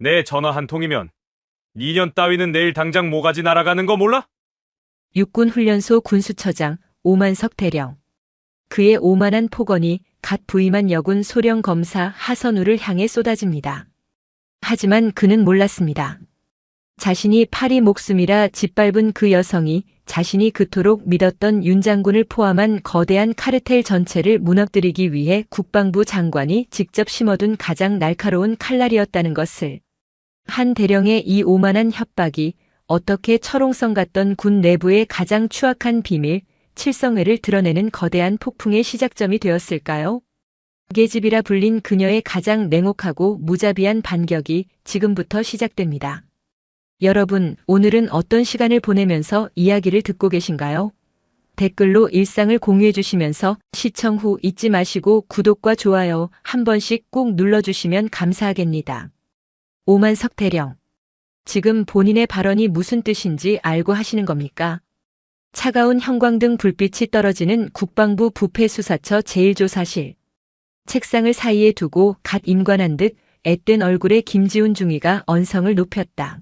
내 전화 한 통이면 니년 따위는 내일 당장 모가지 날아가는 거 몰라? 육군훈련소 군수처장 오만석 대령. 그의 오만한 폭언이 갓 부임한 여군 소령 검사 하선우를 향해 쏟아집니다. 하지만 그는 몰랐습니다. 자신이 파리 목숨이라 짓밟은 그 여성이 자신이 그토록 믿었던 윤 장군을 포함한 거대한 카르텔 전체를 무너뜨리기 위해 국방부 장관이 직접 심어둔 가장 날카로운 칼날이었다는 것을. 한 대령의 이 오만한 협박이 어떻게 철옹성 같던 군 내부의 가장 추악한 비밀, 칠성회를 드러내는 거대한 폭풍의 시작점이 되었을까요? 계집이라 불린 그녀의 가장 냉혹하고 무자비한 반격이 지금부터 시작됩니다. 여러분, 오늘은 어떤 시간을 보내면서 이야기를 듣고 계신가요? 댓글로 일상을 공유해 주시면서 시청 후 잊지 마시고 구독과 좋아요 한 번씩 꼭 눌러주시면 감사하겠습니다. 오만석 대령. 지금 본인의 발언이 무슨 뜻인지 알고 하시는 겁니까? 차가운 형광등 불빛이 떨어지는 국방부 부패수사처 제1조사실. 책상을 사이에 두고 갓 임관한 듯 앳된 얼굴의 김지훈 중위가 언성을 높였다.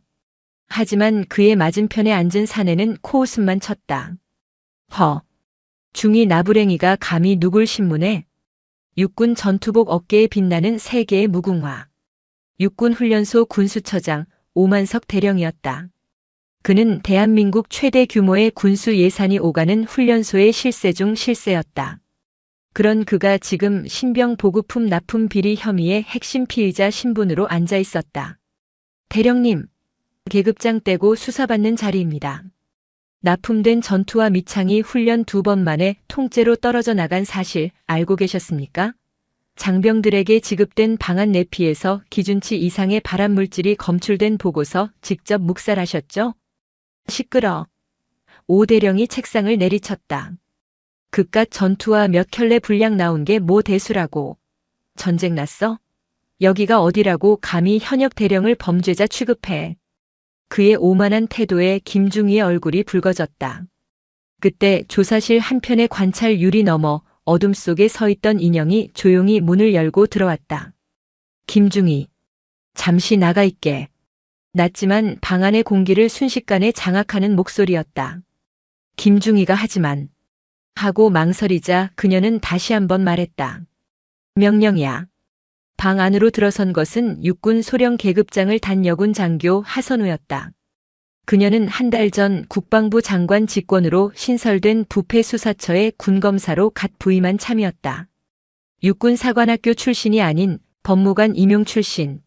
하지만 그의 맞은편에 앉은 사내는 코웃음만 쳤다. 중위 나부랭이가 감히 누굴 신문해? 육군 전투복 어깨에 빛나는 세 개의 무궁화. 육군훈련소 군수처장 오만석 대령이었다. 그는 대한민국 최대 규모의 군수 예산이 오가는 훈련소의 실세 중 실세였다. 그런 그가 지금 신병 보급품 납품 비리 혐의의 핵심 피의자 신분으로 앉아 있었다. 대령님, 계급장 떼고 수사받는 자리입니다. 납품된 전투화 미창이 훈련 2번 만에 통째로 떨어져 나간 사실 알고 계셨습니까? 장병들에게 지급된 방한 내피에서 기준치 이상의 발암물질이 검출된 보고서 직접 묵살하셨죠? 시끄러. 오 대령이 책상을 내리쳤다. 그깟 전투화 몇 켤레 분량 나온 게 뭐 대수라고. 전쟁 났어? 여기가 어디라고 감히 현역 대령을 범죄자 취급해. 그의 오만한 태도에 김중희의 얼굴이 붉어졌다. 그때 조사실 한편의 관찰 유리 너머 어둠 속에 서 있던 인형이 조용히 문을 열고 들어왔다. 김중희. 잠시 나가 있게. 낮지만 방 안의 공기를 순식간에 장악하는 목소리였다. 김중희가 하지만 하고 망설이자 그녀는 다시 한번 말했다. 명령이야. 방 안으로 들어선 것은 육군 소령 계급장을 단 여군 장교 하선우였다. 그녀는 한 달 전 국방부 장관 직권으로 신설된 부패수사처의 군검사로 갓 부임한 참이었다. 육군 사관학교 출신이 아닌 법무관 임용 출신.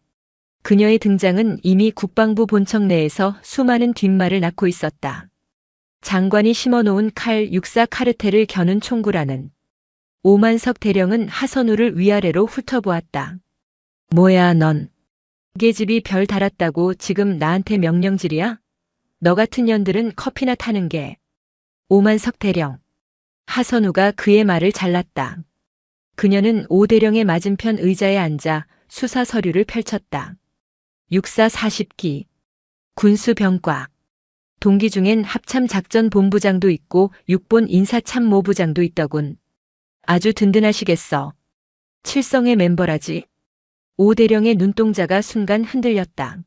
그녀의 등장은 이미 국방부 본청 내에서 수많은 뒷말을 낳고 있었다. 장관이 심어놓은 칼 육사 카르텔을 겨눈 총구라는. 오만석 대령은 하선우를 위아래로 훑어보았다. 뭐야 넌. 계집이 별 달았다고 지금 나한테 명령질이야? 너 같은 년들은 커피나 타는 게. 오만석 대령. 하선우가 그의 말을 잘랐다. 그녀는 오 대령의 맞은편 의자에 앉아 수사 서류를 펼쳤다. 육사 40기. 군수병과. 동기 중엔 합참작전본부장도 있고 육본 인사참모부장도 있더군. 아주 든든하시겠어. 칠성의 멤버라지. 오 대령의 눈동자가 순간 흔들렸다.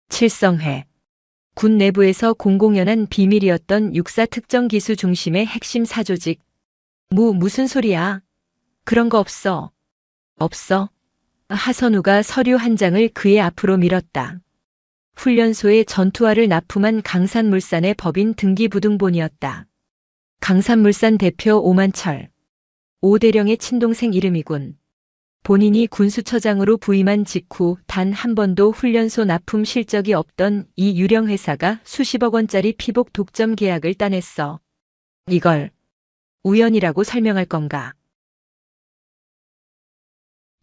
칠성회. 군 내부에서 공공연한 비밀이었던 육사 특정기수 중심의 핵심 사조직. 무슨 소리야. 그런 거 없어. 없어. 하선우가 서류 한 장을 그의 앞으로 밀었다. 훈련소에 전투화를 납품한 강산물산의 법인 등기부등본이었다. 강산물산 대표 오만철. 오 대령의 친동생 이름이군. 본인이 군수처장으로 부임한 직후 단 한 번도 훈련소 납품 실적이 없던 이 유령 회사가 수십억 원짜리 피복 독점 계약을 따냈어. 이걸 우연이라고 설명할 건가?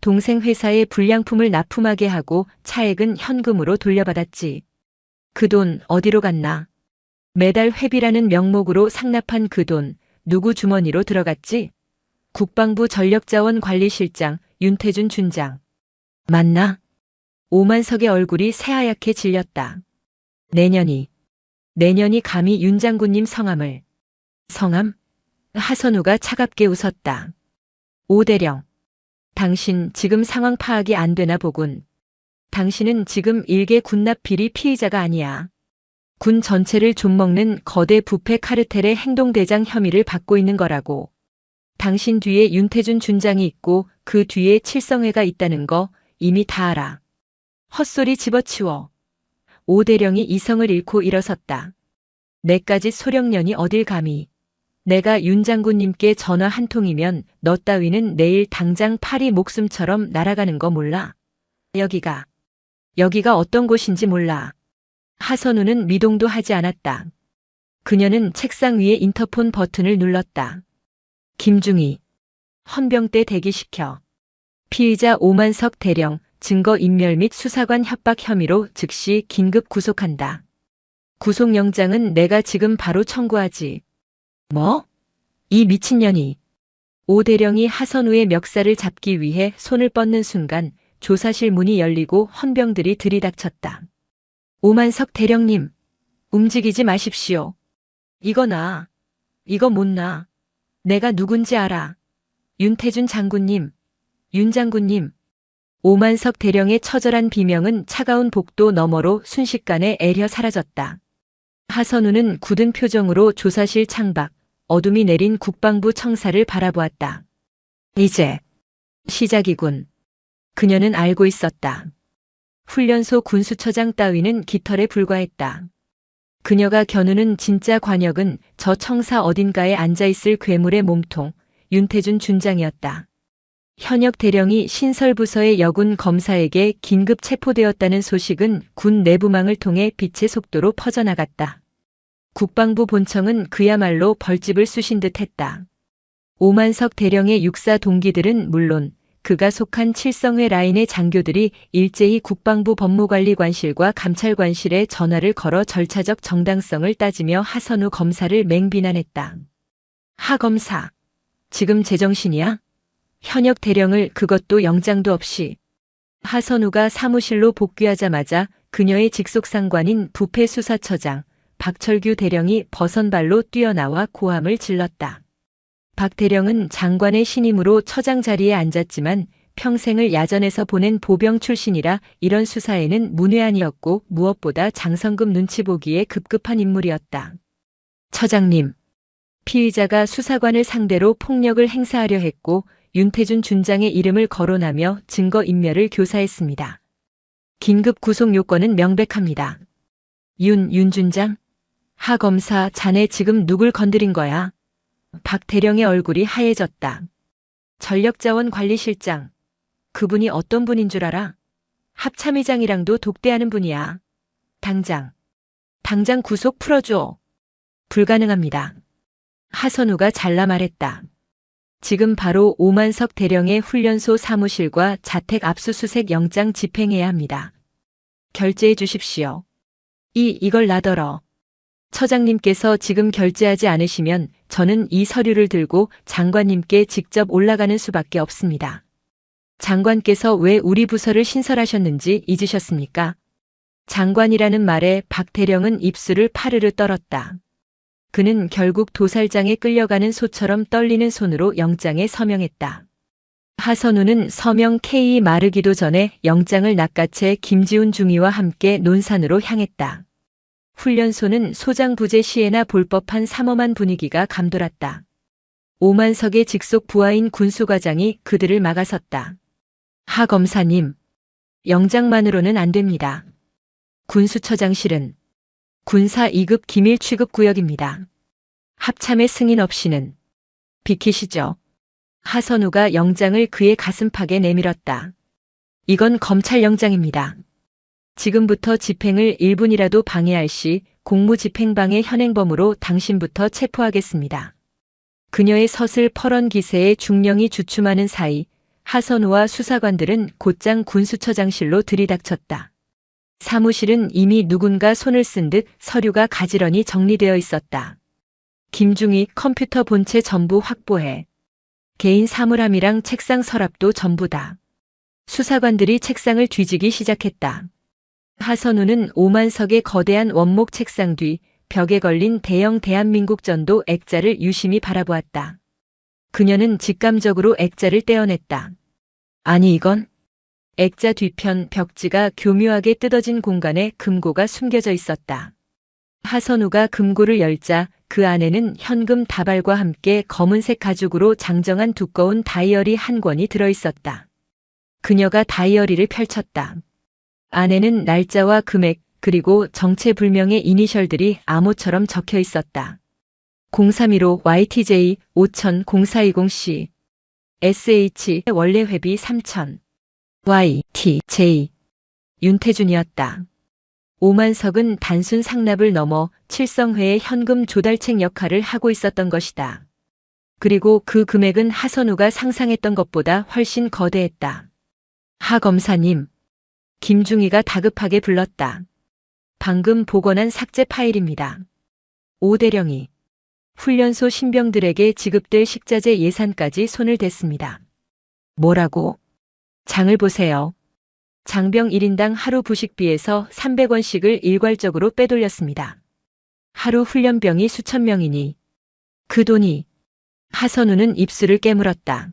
동생 회사에 불량품을 납품하게 하고 차액은 현금으로 돌려받았지. 그 돈 어디로 갔나? 매달 회비라는 명목으로 상납한 그 돈 누구 주머니로 들어갔지? 국방부 전력자원관리실장 윤태준 준장. 맞나? 오만석의 얼굴이 새하얗게 질렸다. 내년이 감히 윤 장군님 성함을. 성함? 하선우가 차갑게 웃었다. 오 대령. 당신 지금 상황 파악이 안 되나 보군. 당신은 지금 일개 군납 비리 피의자가 아니야. 군 전체를 좀먹는 거대 부패 카르텔의 행동대장 혐의를 받고 있는 거라고. 당신 뒤에 윤태준 준장이 있고 그 뒤에 칠성회가 있다는 거 이미 다 알아. 헛소리 집어치워. 오대령이 이성을 잃고 일어섰다. 내까지 소령년이 어딜 감히. 내가 윤 장군님께 전화 한 통이면 너 따위는 내일 당장 파리 목숨처럼 날아가는 거 몰라? 여기가 어떤 곳인지 몰라. 하선우는 미동도 하지 않았다. 그녀는 책상 위에 인터폰 버튼을 눌렀다. 김중희. 헌병대 대기시켜. 피의자 오만석 대령 증거인멸 및 수사관 협박 혐의로 즉시 긴급 구속한다. 구속영장은 내가 지금 바로 청구하지. 뭐? 이 미친년이. 오 대령이 하선우의 멱살을 잡기 위해 손을 뻗는 순간 조사실 문이 열리고 헌병들이 들이닥쳤다. 오만석 대령님, 움직이지 마십시오. 이거 나. 이거 못 나. 내가 누군지 알아. 윤태준 장군님, 윤 장군님. 오만석 대령의 처절한 비명은 차가운 복도 너머로 순식간에 애려 사라졌다. 하선우는 굳은 표정으로 조사실 창밖, 어둠이 내린 국방부 청사를 바라보았다. 이제 시작이군. 그녀는 알고 있었다. 훈련소 군수처장 따위는 깃털에 불과했다. 그녀가 겨누는 진짜 관역은 저 청사 어딘가에 앉아있을 괴물의 몸통, 윤태준 준장이었다. 현역 대령이 신설부서의 여군 검사에게 긴급 체포되었다는 소식은 군 내부망을 통해 빛의 속도로 퍼져나갔다. 국방부 본청은 그야말로 벌집을 쑤신 듯 했다. 오만석 대령의 육사 동기들은 물론 그가 속한 칠성회 라인의 장교들이 일제히 국방부 법무관리관실과 감찰관실에 전화를 걸어 절차적 정당성을 따지며 하선우 검사를 맹비난했다. 하 검사, 지금 제정신이야? 현역 대령을 그것도 영장도 없이. 하선우가 사무실로 복귀하자마자 그녀의 직속 상관인 부패수사처장 박철규 대령이 버선발로 뛰어나와 고함을 질렀다. 박 대령은 장관의 신임으로 처장 자리에 앉았지만 평생을 야전에서 보낸 보병 출신이라 이런 수사에는 문외한이었고 무엇보다 장성급 눈치 보기에 급급한 인물이었다. 처장님, 피의자가 수사관을 상대로 폭력을 행사하려 했고 윤태준 준장의 이름을 거론하며 증거인멸을 교사했습니다. 긴급 구속 요건은 명백합니다. 윤 준장? 하 검사, 자네 지금 누굴 건드린 거야? 박 대령의 얼굴이 하얘졌다. 전력자원관리실장. 그분이 어떤 분인 줄 알아? 합참의장이랑도 독대하는 분이야. 당장 구속 풀어줘. 불가능합니다. 하선우가 잘라 말했다. 지금 바로 오만석 대령의 훈련소 사무실과 자택 압수수색 영장 집행해야 합니다. 결제해 주십시오. 이걸 놔둬러. 처장님께서 지금 결제하지 않으시면 저는 이 서류를 들고 장관님께 직접 올라가는 수밖에 없습니다. 장관께서 왜 우리 부서를 신설하셨는지 잊으셨습니까? 장관이라는 말에 박 대령은 입술을 파르르 떨었다. 그는 결국 도살장에 끌려가는 소처럼 떨리는 손으로 영장에 서명했다. 하선우는 서명 K 마르기도 전에 영장을 낚아채 김지훈 중위와 함께 논산으로 향했다. 훈련소는 소장부재 시에나 볼 법한 삼엄한 분위기가 감돌았다. 오만석의 직속 부하인 군수과장이 그들을 막아섰다. 하 검사님, 영장만으로는 안 됩니다. 군수처장실은 군사 2급 기밀 취급 구역입니다. 합참의 승인 없이는. 비키시죠. 하선우가 영장을 그의 가슴팍에 내밀었다. 이건 검찰 영장입니다. 지금부터 집행을 1분이라도 방해할 시 공무집행방해 현행범으로 당신부터 체포하겠습니다. 그녀의 서슬 펄언 기세에 중령이 주춤하는 사이 하선우와 수사관들은 곧장 군수처장실로 들이닥쳤다. 사무실은 이미 누군가 손을 쓴 듯 서류가 가지런히 정리되어 있었다. 김중희 컴퓨터 본체 전부 확보해. 개인 사물함이랑 책상 서랍도 전부 다. 수사관들이 책상을 뒤지기 시작했다. 하선우는 오만석의 거대한 원목 책상 뒤 벽에 걸린 대형 대한민국 전도 액자를 유심히 바라보았다. 그녀는 직감적으로 액자를 떼어냈다. 아니 이건 액자 뒤편 벽지가 교묘하게 뜯어진 공간에 금고가 숨겨져 있었다. 하선우가 금고를 열자 그 안에는 현금 다발과 함께 검은색 가죽으로 장정한 두꺼운 다이어리 한 권이 들어있었다. 그녀가 다이어리를 펼쳤다. 안에는 날짜와 금액 그리고 정체불명의 이니셜들이 암호처럼 적혀 있었다. 0315 YTJ 5000 0420C SH 원래 회비 3000 YTJ 윤태준이었다. 오만석은 단순 상납을 넘어 칠성회의 현금 조달책 역할을 하고 있었던 것이다. 그리고 그 금액은 하선우가 상상했던 것보다 훨씬 거대했다. 하 검사님, 김중희가 다급하게 불렀다. 방금 복원한 삭제 파일입니다. 오 대령이 훈련소 신병들에게 지급될 식자재 예산까지 손을 댔습니다. 뭐라고? 장을 보세요. 장병 1인당 하루 부식비에서 300원씩을 일괄적으로 빼돌렸습니다. 하루 훈련병이 수천 명이니 그 돈이. 하선우는 입술을 깨물었다.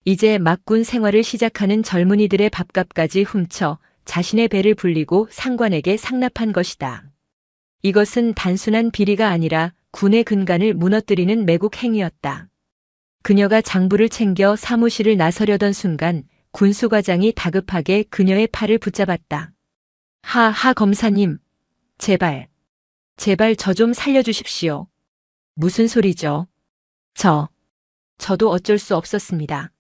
이제 막군 생활을 시작하는 젊은이들의 밥값까지 훔쳐 자신의 배를 불리고 상관에게 상납한 것이다. 이것은 단순한 비리가 아니라 군의 근간을 무너뜨리는 매국 행위였다. 그녀가 장부를 챙겨 사무실을 나서려던 순간 군수과장이 다급하게 그녀의 팔을 붙잡았다. 하 검사님, 제발 저 좀 살려주십시오. 무슨 소리죠? 저도 어쩔 수 없었습니다.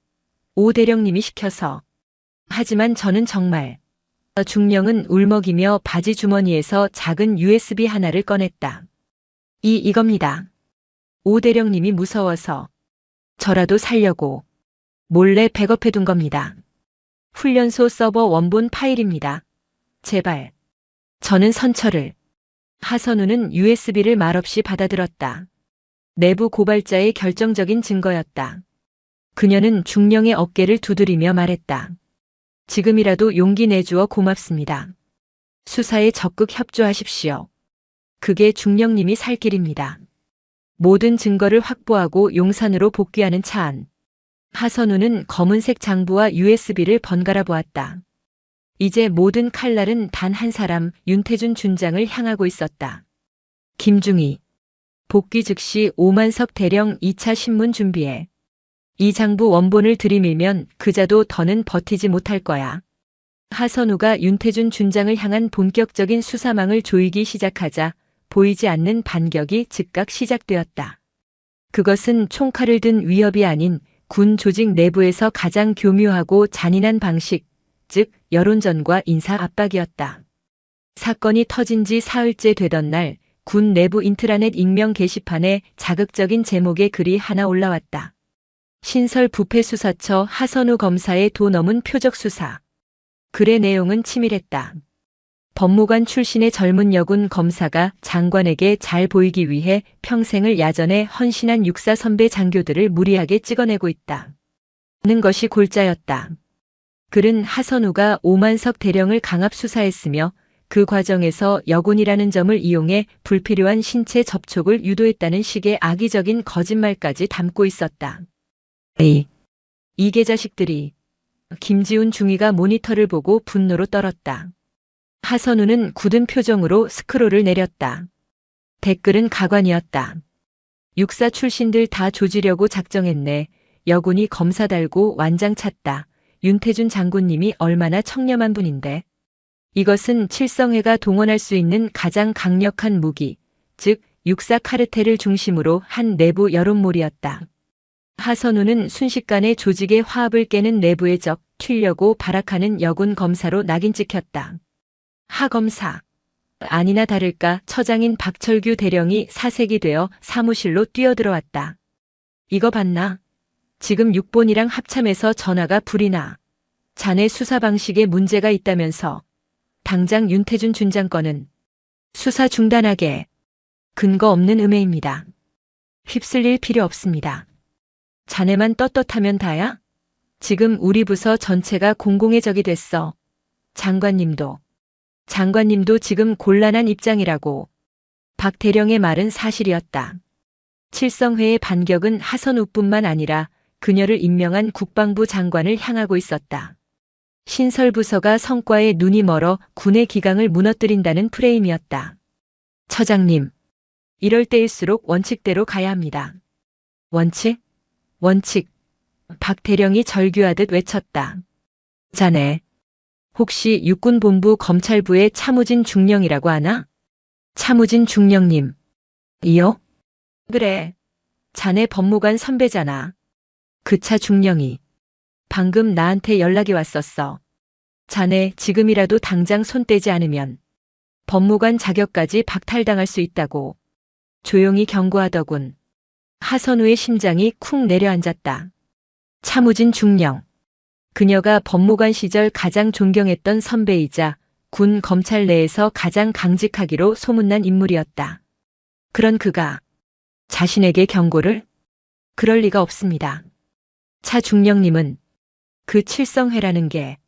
오 대령님이 시켜서. 하지만 저는 정말. 중령은 울먹이며 바지 주머니에서 작은 USB 하나를 꺼냈다. 이겁니다. 오 대령님이 무서워서. 저라도 살려고. 몰래 백업해둔 겁니다. 훈련소 서버 원본 파일입니다. 제발. 저는 선처를. 하선우는 USB를 말없이 받아들었다. 내부 고발자의 결정적인 증거였다. 그녀는 중령의 어깨를 두드리며 말했다. 지금이라도 용기 내주어 고맙습니다. 수사에 적극 협조하십시오. 그게 중령님이 살 길입니다. 모든 증거를 확보하고 용산으로 복귀하는 차 안. 하선우는 검은색 장부와 USB를 번갈아 보았다. 이제 모든 칼날은 단 한 사람 윤태준 준장을 향하고 있었다. 김중희. 복귀 즉시 오만석 대령 2차 신문 준비해. 이 장부 원본을 들이밀면 그자도 더는 버티지 못할 거야. 하선우가 윤태준 준장을 향한 본격적인 수사망을 조이기 시작하자 보이지 않는 반격이 즉각 시작되었다. 그것은 총칼을 든 위협이 아닌 군 조직 내부에서 가장 교묘하고 잔인한 방식, 즉 여론전과 인사 압박이었다. 사건이 터진 지 사흘째 되던 날 군 내부 인트라넷 익명 게시판에 자극적인 제목의 글이 하나 올라왔다. 신설 부패수사처 하선우 검사의 도 넘은 표적 수사. 글의 내용은 치밀했다. 법무관 출신의 젊은 여군 검사가 장관에게 잘 보이기 위해 평생을 야전에 헌신한 육사 선배 장교들을 무리하게 찍어내고 있다. 는 것이 골자였다. 글은 하선우가 오만석 대령을 강압 수사했으며 그 과정에서 여군이라는 점을 이용해 불필요한 신체 접촉을 유도했다는 식의 악의적인 거짓말까지 담고 있었다. 이 개자식들이. 김지훈 중위가 모니터를 보고 분노로 떨었다. 하선우는 굳은 표정으로 스크롤을 내렸다. 댓글은 가관이었다. 육사 출신들 다 조지려고 작정했네. 여군이 검사 달고 완장 찼다. 윤태준 장군님이 얼마나 청렴한 분인데. 이것은 칠성회가 동원할 수 있는 가장 강력한 무기, 즉 육사 카르텔을 중심으로 한 내부 여론몰이였다. 하선우는 순식간에 조직의 화합을 깨는 내부의 적, 튀려고 발악하는 여군 검사로 낙인 찍혔다. 하 검사. 아니나 다를까 처장인 박철규 대령이 사색이 되어 사무실로 뛰어들어왔다. 이거 봤나? 지금 육본이랑 합참해서 전화가 불이 나. 자네 수사 방식에 문제가 있다면서. 당장 윤태준 준장 건은 수사 중단하게. 근거 없는 음해입니다. 휩쓸릴 필요 없습니다. 자네만 떳떳하면 다야? 지금 우리 부서 전체가 공공의 적이 됐어. 장관님도 지금 곤란한 입장이라고. 박 대령의 말은 사실이었다. 칠성회의 반격은 하선우뿐만 아니라 그녀를 임명한 국방부 장관을 향하고 있었다. 신설부서가 성과에 눈이 멀어 군의 기강을 무너뜨린다는 프레임이었다. 처장님, 이럴 때일수록 원칙대로 가야 합니다. 원칙? 원칙. 박 대령이 절규하듯 외쳤다. 자네, 혹시 육군본부 검찰부의 차무진 중령이라고 하나? 차무진 중령님. 이요? 그래. 자네 법무관 선배잖아. 그 차 중령이. 방금 나한테 연락이 왔었어. 자네 지금이라도 당장 손 떼지 않으면 법무관 자격까지 박탈당할 수 있다고. 조용히 경고하더군. 하선우의 심장이 쿵 내려앉았다. 차무진 중령. 그녀가 법무관 시절 가장 존경했던 선배이자 군 검찰 내에서 가장 강직하기로 소문난 인물이었다. 그런 그가 자신에게 경고를? 그럴 리가 없습니다. 차 중령님은 그 칠성회라는 게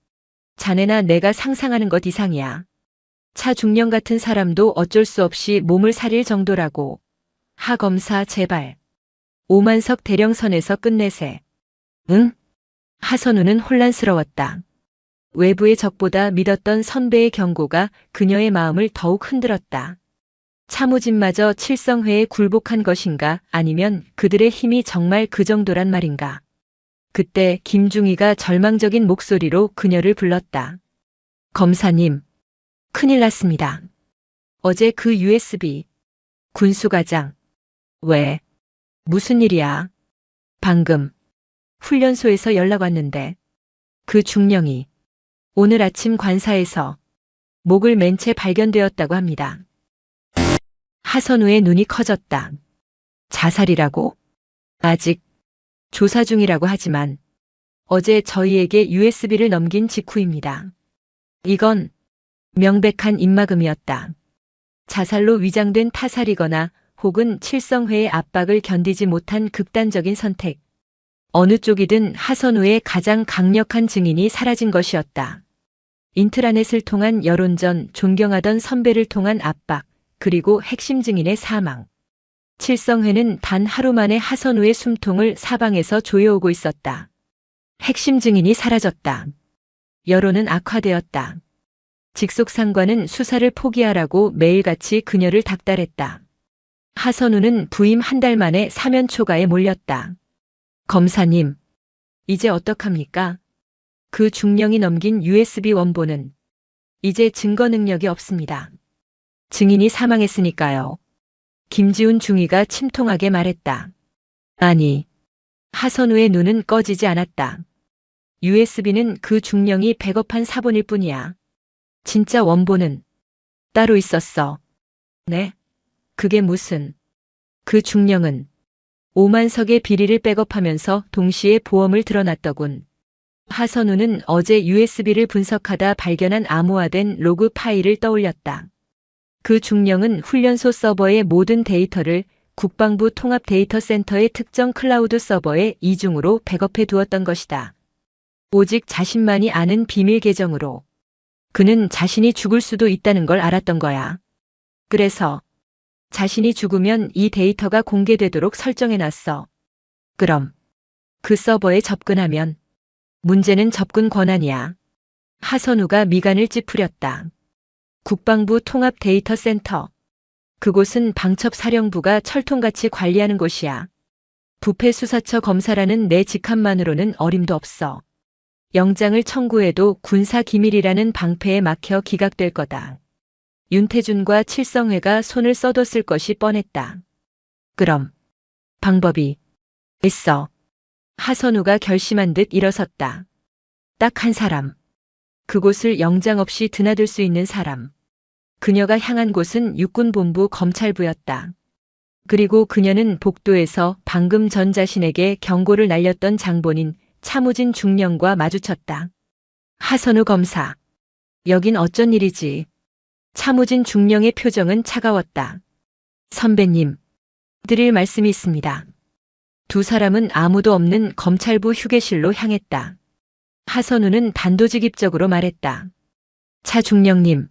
자네나 내가 상상하는 것 이상이야. 차 중령 같은 사람도 어쩔 수 없이 몸을 사릴 정도라고. 하 검사 제발. 오만석 대령선에서 끝내세. 응? 하선우는 혼란스러웠다. 외부의 적보다 믿었던 선배의 경고가 그녀의 마음을 더욱 흔들었다. 차무진마저 칠성회에 굴복한 것인가 아니면 그들의 힘이 정말 그 정도란 말인가. 그때 김중희가 절망적인 목소리로 그녀를 불렀다. 검사님, 큰일 났습니다. 어제 그 USB 군수과장. 왜? 무슨 일이야? 방금 훈련소에서 연락 왔는데 그 중령이 오늘 아침 관사에서 목을 맨 채 발견되었다고 합니다. 하선우의 눈이 커졌다. 자살이라고? 아직 조사 중이라고 하지만 어제 저희에게 USB를 넘긴 직후입니다. 이건 명백한 입막음이었다. 자살로 위장된 타살이거나 혹은 칠성회의 압박을 견디지 못한 극단적인 선택. 어느 쪽이든 하선우의 가장 강력한 증인이 사라진 것이었다. 인트라넷을 통한 여론전, 존경하던 선배를 통한 압박, 그리고 핵심 증인의 사망. 칠성회는 단 하루 만에 하선우의 숨통을 사방에서 조여오고 있었다. 핵심 증인이 사라졌다. 여론은 악화되었다. 직속상관은 수사를 포기하라고 매일같이 그녀를 닥달했다. 하선우는 부임 한 달 만에 사면 초가에 몰렸다. 검사님, 이제 어떡합니까? 그 중령이 넘긴 USB 원본은 이제 증거 능력이 없습니다. 증인이 사망했으니까요. 김지훈 중위가 침통하게 말했다. 아니, 하선우의 눈은 꺼지지 않았다. USB는 그 중령이 백업한 사본일 뿐이야. 진짜 원본은 따로 있었어. 네? 그게 무슨? 그 중령은 오만석의 비리를 백업하면서 동시에 보험을 드러났더군. 하선우는 어제 USB를 분석하다 발견한 암호화된 로그 파일을 떠올렸다. 그 중령은 훈련소 서버의 모든 데이터를 국방부 통합 데이터 센터의 특정 클라우드 서버에 이중으로 백업해 두었던 것이다. 오직 자신만이 아는 비밀 계정으로. 그는 자신이 죽을 수도 있다는 걸 알았던 거야. 그래서 자신이 죽으면 이 데이터가 공개되도록 설정해놨어. 그럼 그 서버에 접근하면 문제는 접근 권한이야. 하선우가 미간을 찌푸렸다. 국방부 통합 데이터 센터. 그곳은 방첩사령부가 철통같이 관리하는 곳이야. 부패수사처 검사라는 내 직함만으로는 어림도 없어. 영장을 청구해도 군사기밀이라는 방패에 막혀 기각될 거다. 윤태준과 칠성회가 손을 써뒀을 것이 뻔했다. 그럼 방법이 있어. 하선우가 결심한 듯 일어섰다. 딱 한 사람. 그곳을 영장 없이 드나들 수 있는 사람. 그녀가 향한 곳은 육군본부 검찰부였다. 그리고 그녀는 복도에서 방금 전 자신에게 경고를 날렸던 장본인 차무진 중령과 마주쳤다. 하선우 검사. 여긴 어쩐 일이지? 차무진 중령의 표정은 차가웠다. 선배님, 드릴 말씀이 있습니다. 두 사람은 아무도 없는 검찰부 휴게실로 향했다. 하선우는 단도직입적으로 말했다. 차 중령님,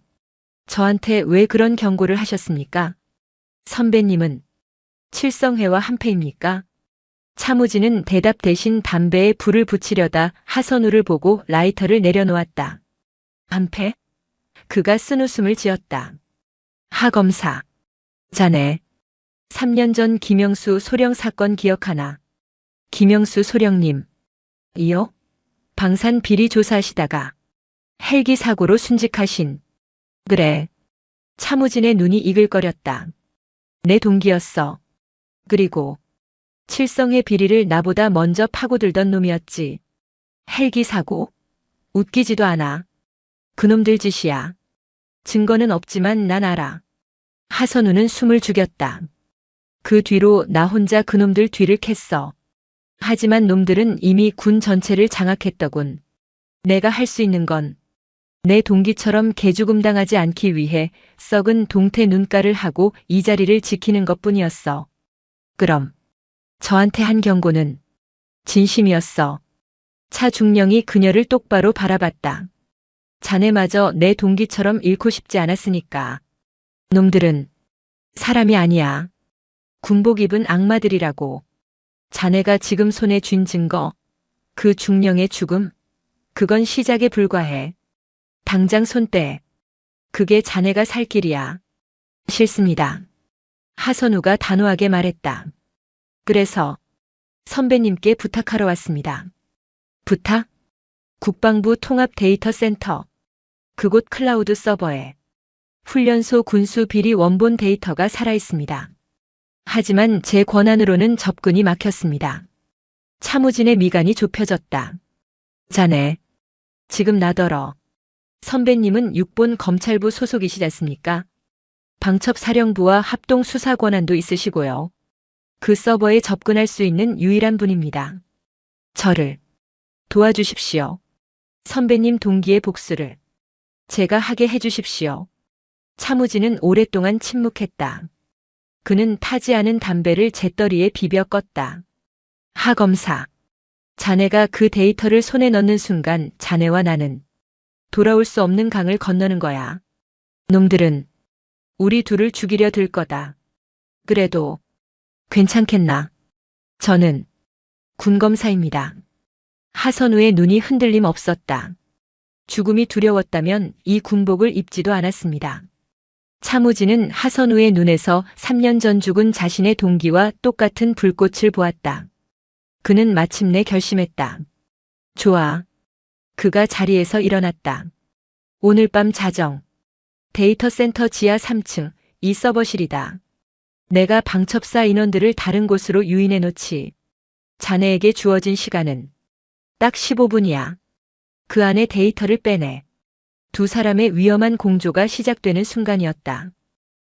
저한테 왜 그런 경고를 하셨습니까? 선배님은 칠성회와 한패입니까? 차무진은 대답 대신 담배에 불을 붙이려다 하선우를 보고 라이터를 내려놓았다. 안패? 그가 쓴웃음을 지었다. 하 검사. 자네. 3년 전 김영수 소령 사건 기억하나? 김영수 소령님. 이요? 방산 비리 조사하시다가 헬기 사고로 순직하신. 그래. 차무진의 눈이 이글거렸다. 내 동기였어. 그리고 칠성의 비리를 나보다 먼저 파고들던 놈이었지. 헬기 사고? 웃기지도 않아. 그놈들 짓이야. 증거는 없지만 난 알아. 하선우는 숨을 죽였다. 그 뒤로 나 혼자 그놈들 뒤를 캤어. 하지만 놈들은 이미 군 전체를 장악했더군. 내가 할 수 있는 건 내 동기처럼 개죽음 당하지 않기 위해 썩은 동태 눈가를 하고 이 자리를 지키는 것뿐이었어. 그럼 저한테 한 경고는 진심이었어. 차중령이 그녀를 똑바로 바라봤다. 자네마저 내 동기처럼 잃고 싶지 않았으니까. 놈들은 사람이 아니야. 군복 입은 악마들이라고. 자네가 지금 손에 쥔 증거, 그 중령의 죽음, 그건 시작에 불과해. 당장 손 떼. 그게 자네가 살 길이야. 싫습니다. 하선우가 단호하게 말했다. 그래서 선배님께 부탁하러 왔습니다. 부탁? 국방부 통합 데이터 센터. 그곳 클라우드 서버에 훈련소 군수 비리 원본 데이터가 살아있습니다. 하지만 제 권한으로는 접근이 막혔습니다. 차무진의 미간이 좁혀졌다. 자네, 지금 나더러. 선배님은 6본 검찰부 소속이시지 않습니까? 방첩사령부와 합동수사 권한도 있으시고요. 그 서버에 접근할 수 있는 유일한 분입니다. 저를 도와주십시오. 선배님 동기의 복수를 제가 하게 해주십시오. 차무진은 오랫동안 침묵했다. 그는 타지 않은 담배를 재떨이에 비벼 껐다. 하 검사. 자네가 그 데이터를 손에 넣는 순간 자네와 나는 돌아올 수 없는 강을 건너는 거야. 놈들은 우리 둘을 죽이려 들 거다. 그래도 괜찮겠나? 저는 군검사입니다. 하선우의 눈이 흔들림 없었다. 죽음이 두려웠다면 이 군복을 입지도 않았습니다. 차무진은 하선우의 눈에서 3년 전 죽은 자신의 동기와 똑같은 불꽃을 보았다. 그는 마침내 결심했다. 좋아. 그가 자리에서 일어났다. 오늘 밤 자정. 데이터 센터 지하 3층, 이 서버실이다. 내가 방첩사 인원들을 다른 곳으로 유인해 놓지. 자네에게 주어진 시간은 딱 15분이야. 그 안에 데이터를 빼내. 두 사람의 위험한 공조가 시작되는 순간이었다.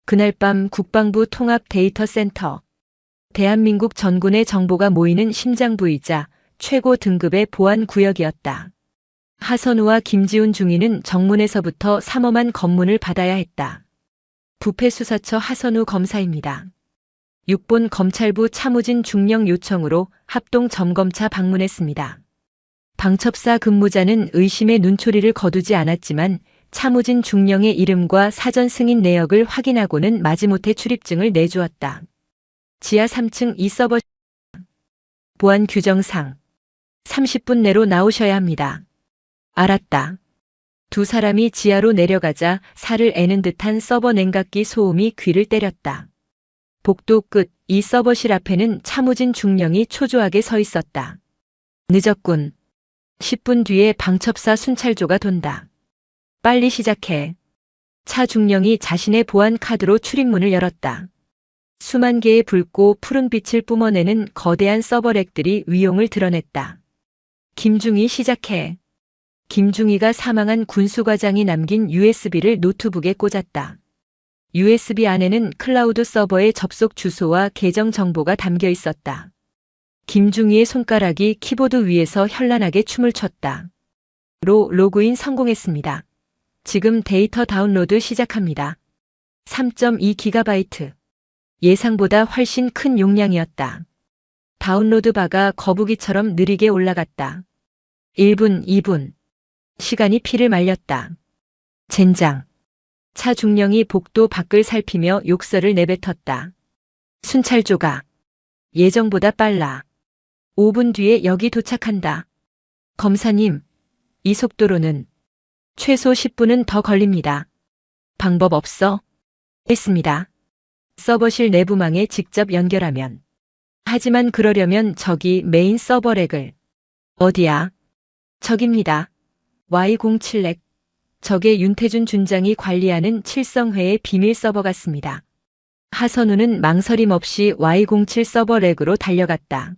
그날 밤 국방부 통합 데이터 센터. 대한민국 전군의 정보가 모이는 심장부이자 최고 등급의 보안 구역이었다. 하선우와 김지훈 중위는 정문에서부터 삼엄한 검문을 받아야 했다. 부패수사처 하선우 검사입니다. 6본 검찰부 차무진 중령 요청으로 합동 점검차 방문했습니다. 방첩사 근무자는 의심의 눈초리를 거두지 않았지만 차무진 중령의 이름과 사전 승인 내역을 확인하고는 마지못해 출입증을 내주었다. 지하 3층 이 서버 보안 규정상 30분 내로 나오셔야 합니다. 알았다. 두 사람이 지하로 내려가자 살을 애는 듯한 서버 냉각기 소음이 귀를 때렸다. 복도 끝 이 서버실 앞에는 차무진 중령이 초조하게 서 있었다. 늦었군. 10분 뒤에 방첩사 순찰조가 돈다. 빨리 시작해. 차 중령이 자신의 보안 카드로 출입문을 열었다. 수만 개의 붉고 푸른 빛을 뿜어내는 거대한 서버렉들이 위용을 드러냈다. 김중희 시작해. 김중희가 사망한 군수과장이 남긴 USB를 노트북에 꽂았다. USB 안에는 클라우드 서버의 접속 주소와 계정 정보가 담겨 있었다. 김중희의 손가락이 키보드 위에서 현란하게 춤을 췄다. 로그인 성공했습니다. 지금 데이터 다운로드 시작합니다. 3.2GB. 예상보다 훨씬 큰 용량이었다. 다운로드 바가 거북이처럼 느리게 올라갔다. 1분, 2분. 시간이 피를 말렸다. 젠장. 차 중령이 복도 밖을 살피며 욕설을 내뱉었다. 순찰조가 예정보다 빨라. 5분 뒤에 여기 도착한다. 검사님, 이 속도로는 최소 10분은 더 걸립니다. 방법 없어? 했습니다. 서버실 내부망에 직접 연결하면. 하지만 그러려면 저기 메인 서버 렉을. 어디야? 저깁니다. Y07렉. 저게 윤태준 준장이 관리하는 칠성회의 비밀 서버 같습니다. 하선우는 망설임 없이 Y07 서버 렉으로 달려갔다.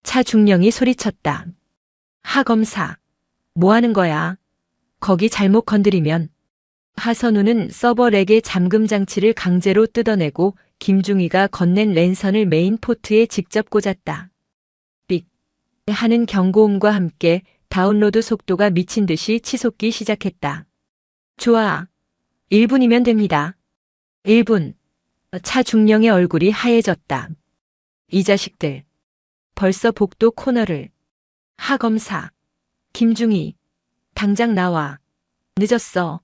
차중령이 소리쳤다. 하 검사. 뭐 하는 거야? 거기 잘못 건드리면. 하선우는 서버 렉의 잠금 장치를 강제로 뜯어내고 김중희가 건넨 랜선을 메인 포트에 직접 꽂았다. 삑 하는 경고음과 함께 다운로드 속도가 미친 듯이 치솟기 시작했다. 좋아. 1분이면 됩니다. 1분. 차중령의 얼굴이 하얘졌다. 이 자식들. 벌써 복도 코너를. 하 검사. 김중희. 당장 나와. 늦었어.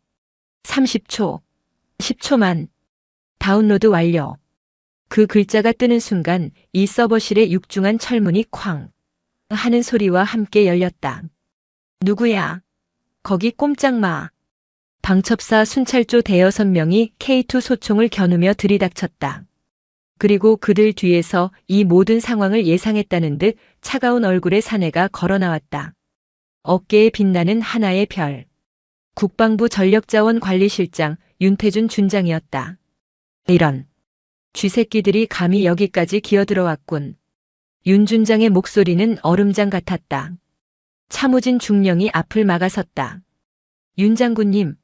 30초. 10초만. 다운로드 완료. 그 글자가 뜨는 순간 이 서버실의 육중한 철문이 쾅 하는 소리와 함께 열렸다. 누구야? 거기 꼼짝 마. 방첩사 순찰조 대여섯 명이 K2 소총을 겨누며 들이닥쳤다. 그리고 그들 뒤에서 이 모든 상황을 예상했다는 듯 차가운 얼굴의 사내가 걸어나왔다. 어깨에 빛나는 하나의 별. 국방부 전력자원관리실장 윤태준 준장이었다. 이런. 쥐새끼들이 감히 여기까지 기어들어왔군. 윤 준장의 목소리는 얼음장 같았다. 차무진 중령이 앞을 막아섰다. 윤 장군님,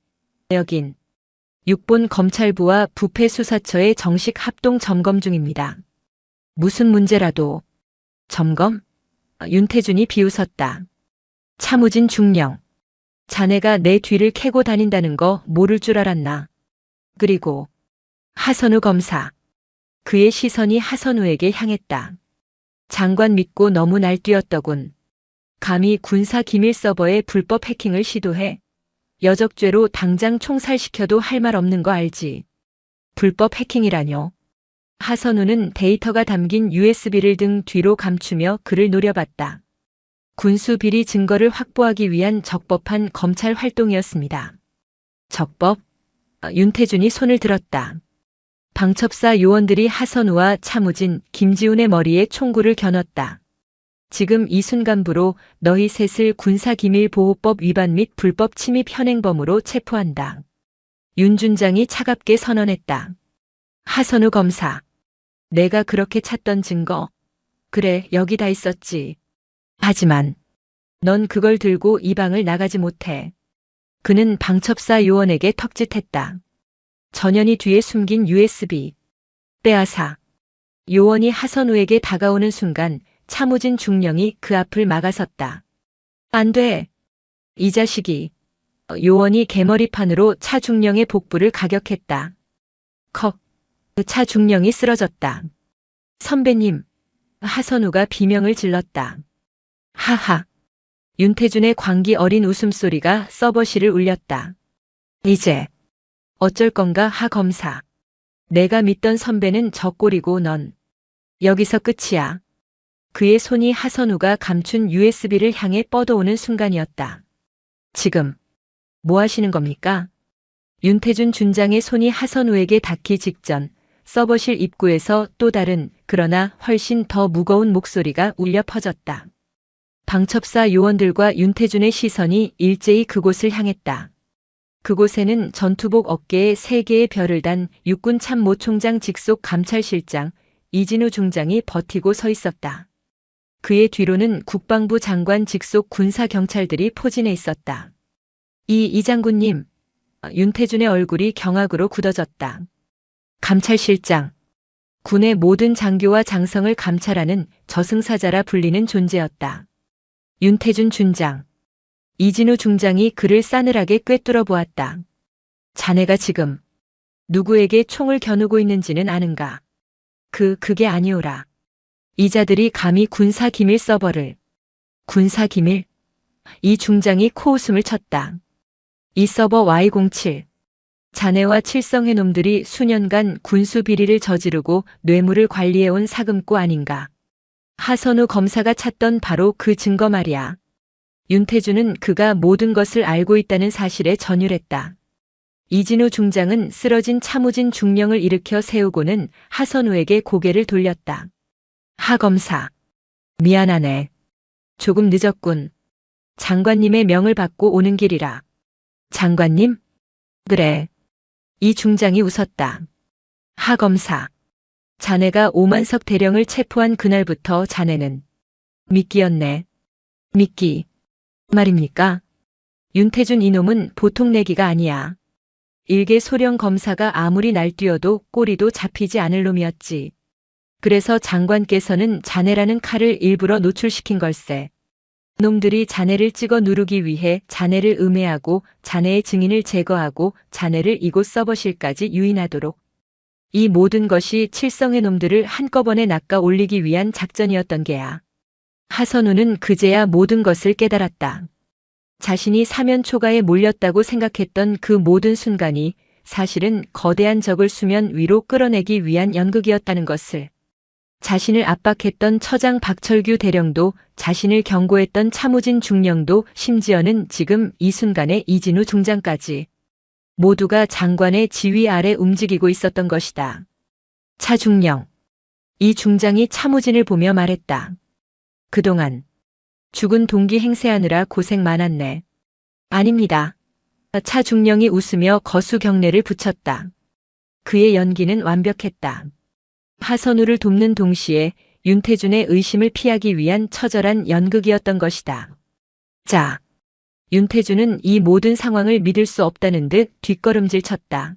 여긴 6본 검찰부와 부패수사처의 정식 합동 점검 중입니다. 무슨 문제라도 점검? 윤태준이 비웃었다. 차무진 중령. 자네가 내 뒤를 캐고 다닌다는 거 모를 줄 알았나. 그리고 하선우 검사. 그의 시선이 하선우에게 향했다. 장관 믿고 너무 날뛰었더군. 감히 군사 기밀 서버에 불법 해킹을 시도해. 여적죄로 당장 총살시켜도 할 말 없는 거 알지. 불법 해킹이라뇨. 하선우는 데이터가 담긴 USB를 등 뒤로 감추며 그를 노려봤다. 군수 비리 증거를 확보하기 위한 적법한 검찰 활동이었습니다. 적법? 윤태준이 손을 들었다. 방첩사 요원들이 하선우와 차무진, 김지훈의 머리에 총구를 겨눴다. 지금 이 순간부로 너희 셋을 군사기밀보호법 위반 및 불법 침입 현행범으로 체포한다. 윤 준장이 차갑게 선언했다. 하선우 검사. 내가 그렇게 찾던 증거. 그래, 여기 다 있었지. 하지만 넌 그걸 들고 이 방을 나가지 못해. 그는 방첩사 요원에게 턱짓했다. 전현희 뒤에 숨긴 USB. 빼앗아. 요원이 하선우에게 다가오는 순간 차무진 중령이 그 앞을 막아섰다. 안 돼. 이 자식이. 요원이 개머리판으로 차중령의 복부를 가격했다. 컥. 차중령이 쓰러졌다. 선배님. 하선우가 비명을 질렀다. 하하. 윤태준의 광기 어린 웃음소리가 서버실을 울렸다. 이제 어쩔 건가 하 검사. 내가 믿던 선배는 저 꼴이고 넌 여기서 끝이야. 그의 손이 하선우가 감춘 USB를 향해 뻗어오는 순간이었다. 지금 뭐 하시는 겁니까? 윤태준 준장의 손이 하선우에게 닿기 직전 서버실 입구에서 또 다른 그러나 훨씬 더 무거운 목소리가 울려 퍼졌다. 방첩사 요원들과 윤태준의 시선이 일제히 그곳을 향했다. 그곳에는 전투복 어깨에 3개의 별을 단 육군 참모총장 직속 감찰실장 이진우 중장이 버티고 서 있었다. 그의 뒤로는 국방부 장관 직속 군사경찰들이 포진해 있었다. 이 장군님. 윤태준의 얼굴이 경악으로 굳어졌다. 감찰실장. 군의 모든 장교와 장성을 감찰하는 저승사자라 불리는 존재였다. 윤태준 준장. 이진우 중장이 그를 싸늘하게 꿰뚫어 보았다. 자네가 지금 누구에게 총을 겨누고 있는지는 아는가? 그게 아니오라. 이자들이 감히 군사기밀 서버를. 군사기밀? 이 중장이 코웃음을 쳤다. 이 서버 Y07. 자네와 칠성의 놈들이 수년간 군수 비리를 저지르고 뇌물을 관리해온 사금고 아닌가? 하선우 검사가 찾던 바로 그 증거 말이야. 윤태준은 그가 모든 것을 알고 있다는 사실에 전율했다. 이진우 중장은 쓰러진 차무진 중령을 일으켜 세우고는 하선우에게 고개를 돌렸다. 하 검사. 미안하네. 조금 늦었군. 장관님의 명을 받고 오는 길이라. 장관님? 그래. 이 중장이 웃었다. 하 검사. 자네가 오만석 대령을 체포한 그날부터 자네는 미끼였네. 미끼. 말입니까? 윤태준 이놈은 보통 내기가 아니야. 일개 소령 검사가 아무리 날뛰어도 꼬리도 잡히지 않을 놈이었지. 그래서 장관께서는 자네라는 칼을 일부러 노출시킨 걸세. 놈들이 자네를 찍어 누르기 위해 자네를 음해하고 자네의 증인을 제거하고 자네를 이곳 서버실까지 유인하도록. 이 모든 것이 칠성의 놈들을 한꺼번에 낚아 올리기 위한 작전이었던 게야. 하선우는 그제야 모든 것을 깨달았다. 자신이 사면 초가에 몰렸다고 생각했던 그 모든 순간이 사실은 거대한 적을 수면 위로 끌어내기 위한 연극이었다는 것을. 자신을 압박했던 처장 박철규 대령도 자신을 경고했던 차무진 중령도 심지어는 지금 이 순간의 이진우 중장까지 모두가 장관의 지휘 아래 움직이고 있었던 것이다. 차 중령. 이 중장이 차무진을 보며 말했다. 그동안 죽은 동기 행세하느라 고생 많았네. 아닙니다. 차 중령이 웃으며 거수 경례를 붙였다. 그의 연기는 완벽했다. 하선우를 돕는 동시에 윤태준의 의심을 피하기 위한 처절한 연극이었던 것이다. 자, 윤태준은 이 모든 상황을 믿을 수 없다는 듯 뒷걸음질 쳤다.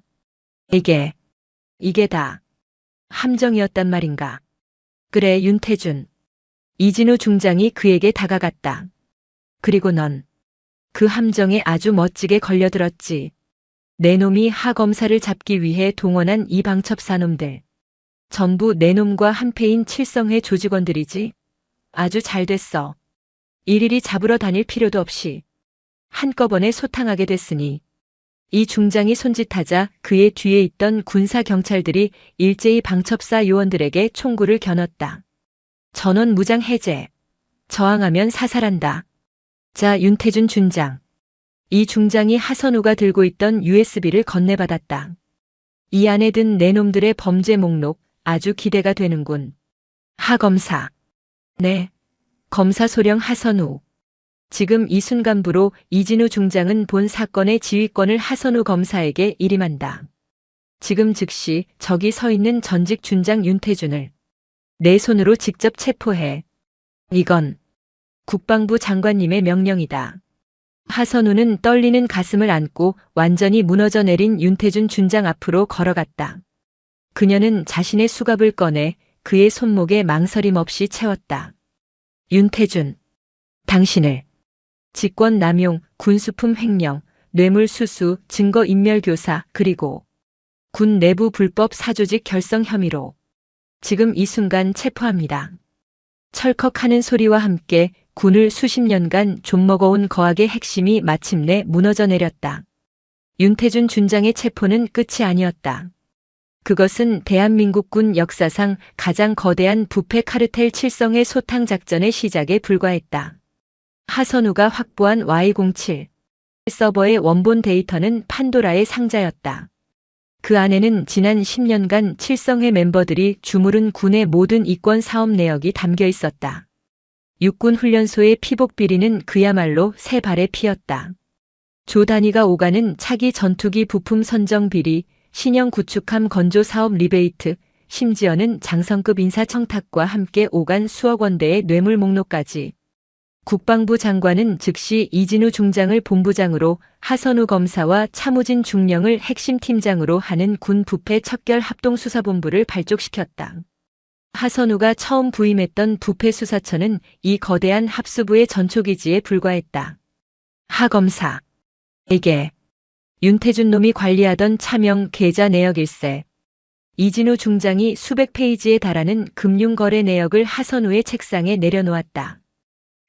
이게 다 함정이었단 말인가? 그래, 윤태준. 이진우 중장이 그에게 다가갔다. 그리고 넌 그 함정에 아주 멋지게 걸려들었지. 내 놈이 하 검사를 잡기 위해 동원한 이 방첩사놈들. 전부 내 놈과 한패인 칠성회 조직원들이지. 아주 잘 됐어. 일일이 잡으러 다닐 필요도 없이 한꺼번에 소탕하게 됐으니. 이 중장이 손짓하자 그의 뒤에 있던 군사 경찰들이 일제히 방첩사 요원들에게 총구를 겨눴다. 전원 무장 해제. 저항하면 사살한다. 자, 윤태준 중장. 이 중장이 하선우가 들고 있던 USB를 건네받았다. 이 안에 든 내 놈들의 범죄 목록 아주 기대가 되는군. 하 검사. 네. 검사 소령 하선우. 지금 이 순간부로 이진우 중장은 본 사건의 지휘권을 하선우 검사에게 일임한다. 지금 즉시 저기 서 있는 전직 준장 윤태준을 내 손으로 직접 체포해. 이건 국방부 장관님의 명령이다. 하선우는 떨리는 가슴을 안고 완전히 무너져 내린 윤태준 준장 앞으로 걸어갔다. 그녀는 자신의 수갑을 꺼내 그의 손목에 망설임 없이 채웠다. 윤태준, 당신을 직권 남용, 군수품 횡령, 뇌물수수, 증거인멸교사 그리고 군 내부 불법 사조직 결성 혐의로 지금 이 순간 체포합니다. 철컥하는 소리와 함께 군을 수십 년간 좀먹어온 거악의 핵심이 마침내 무너져 내렸다. 윤태준 준장의 체포는 끝이 아니었다. 그것은 대한민국군 역사상 가장 거대한 부패 카르텔 칠성의 소탕 작전의 시작에 불과했다. 하선우가 확보한 Y07 서버의 원본 데이터는 판도라의 상자였다. 그 안에는 지난 10년간 칠성회 멤버들이 주무른 군의 모든 이권 사업 내역이 담겨 있었다. 육군 훈련소의 피복 비리는 그야말로 새 발에 피었다. 조 단위가 오가는 차기 전투기 부품 선정 비리, 신형 구축함 건조 사업 리베이트, 심지어는 장성급 인사 청탁과 함께 오간 수억 원대의 뇌물 목록까지. 국방부 장관은 즉시 이진우 중장을 본부장으로 하선우 검사와 차무진 중령을 핵심 팀장으로 하는 군 부패 척결 합동수사본부를 발족시켰다. 하선우가 처음 부임했던 부패수사처는 이 거대한 합수부의 전초기지에 불과했다. 하 검사. 이게 윤태준 놈이 관리하던 차명 계좌 내역일세. 이진우 중장이 수백 페이지에 달하는 금융거래 내역을 하선우의 책상에 내려놓았다.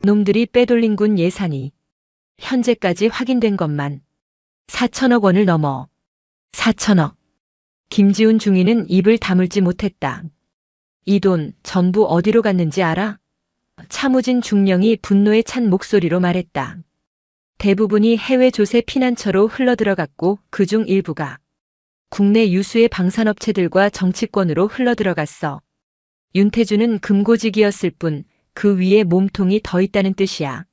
놈들이 빼돌린 군 예산이 현재까지 확인된 것만 4천억 원을 넘어. 4천억. 김지훈 중위는 입을 다물지 못했다. 이 돈 전부 어디로 갔는지 알아? 차무진 중령이 분노에 찬 목소리로 말했다. 대부분이 해외 조세 피난처로 흘러들어갔고 그중 일부가 국내 유수의 방산업체들과 정치권으로 흘러들어갔어. 윤태주는 금고직이었을 뿐 그 위에 몸통이 더 있다는 뜻이야.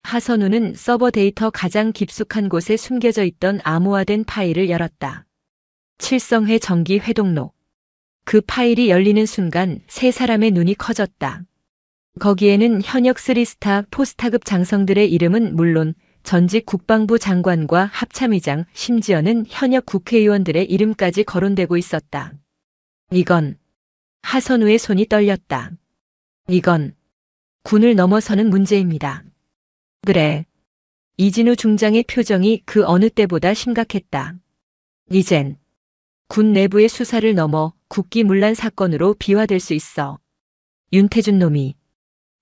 하선우는 서버 데이터 가장 깊숙한 곳에 숨겨져 있던 암호화된 파일을 열었다. 칠성회 정기 회동록. 그 파일이 열리는 순간 세 사람의 눈이 커졌다. 거기에는 현역 3스타 포스타급 장성들의 이름은 물론 전직 국방부 장관과 합참의장, 심지어는 현역 국회의원들의 이름까지 거론되고 있었다. 이건 하선우의 손이 떨렸다. 이건 군을 넘어서는 문제입니다. 그래. 이진우 중장의 표정이 그 어느 때보다 심각했다. 이젠 군 내부의 수사를 넘어 국기문란 사건으로 비화될 수 있어. 윤태준 놈이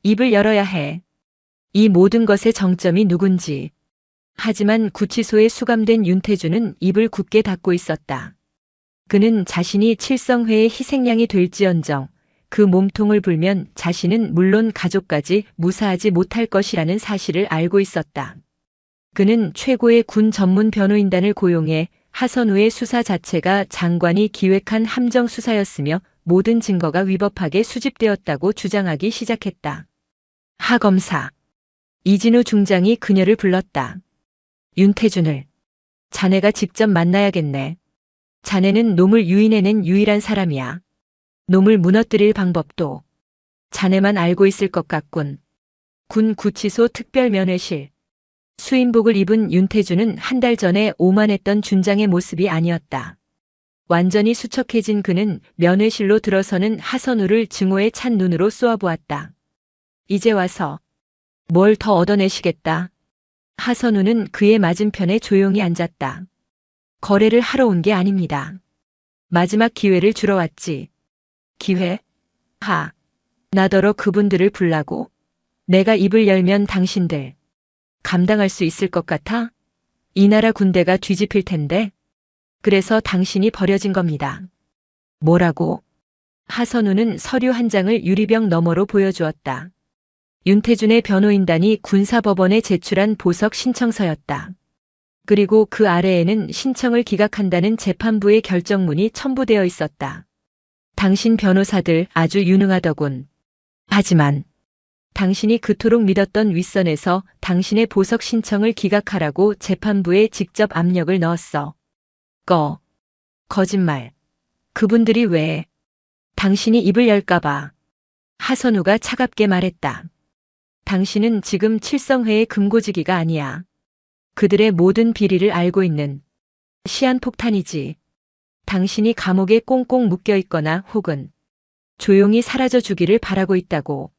입을 열어야 해. 이 모든 것의 정점이 누군지. 하지만 구치소에 수감된 윤태준은 입을 굳게 닫고 있었다. 그는 자신이 칠성회의 희생양이 될지언정 그 몸통을 불면 자신은 물론 가족까지 무사하지 못할 것이라는 사실을 알고 있었다. 그는 최고의 군 전문 변호인단을 고용해 하선우의 수사 자체가 장관이 기획한 함정 수사였으며 모든 증거가 위법하게 수집되었다고 주장하기 시작했다. 하 검사. 이진우 중장이 그녀를 불렀다. 윤태준을. 자네가 직접 만나야겠네. 자네는 놈을 유인해낸 유일한 사람이야. 놈을 무너뜨릴 방법도 자네만 알고 있을 것 같군. 군 구치소 특별면회실. 수임복을 입은 윤태준은 한 달 전에 오만했던 준장의 모습이 아니었다. 완전히 수척해진 그는 면회실로 들어서는 하선우를 증오에 찬 눈으로 쏘아보았다. 이제 와서 뭘 더 얻어내시겠다. 하선우는 그의 맞은편에 조용히 앉았다. 거래를 하러 온 게 아닙니다. 마지막 기회를 주러 왔지. 기회? 하. 나더러 그분들을 불라고? 내가 입을 열면 당신들 감당할 수 있을 것 같아? 이 나라 군대가 뒤집힐 텐데. 그래서 당신이 버려진 겁니다. 뭐라고? 하선우는 서류 한 장을 유리병 너머로 보여주었다. 윤태준의 변호인단이 군사법원에 제출한 보석 신청서였다. 그리고 그 아래에는 신청을 기각한다는 재판부의 결정문이 첨부되어 있었다. 당신 변호사들 아주 유능하더군. 하지만 당신이 그토록 믿었던 윗선에서 당신의 보석 신청을 기각하라고 재판부에 직접 압력을 넣었어. 거짓말. 그분들이 왜? 당신이 입을 열까봐. 하선우가 차갑게 말했다. 당신은 지금 칠성회의 금고지기가 아니야. 그들의 모든 비리를 알고 있는 시한폭탄이지. 당신이 감옥에 꽁꽁 묶여 있거나 혹은 조용히 사라져 주기를 바라고 있다고.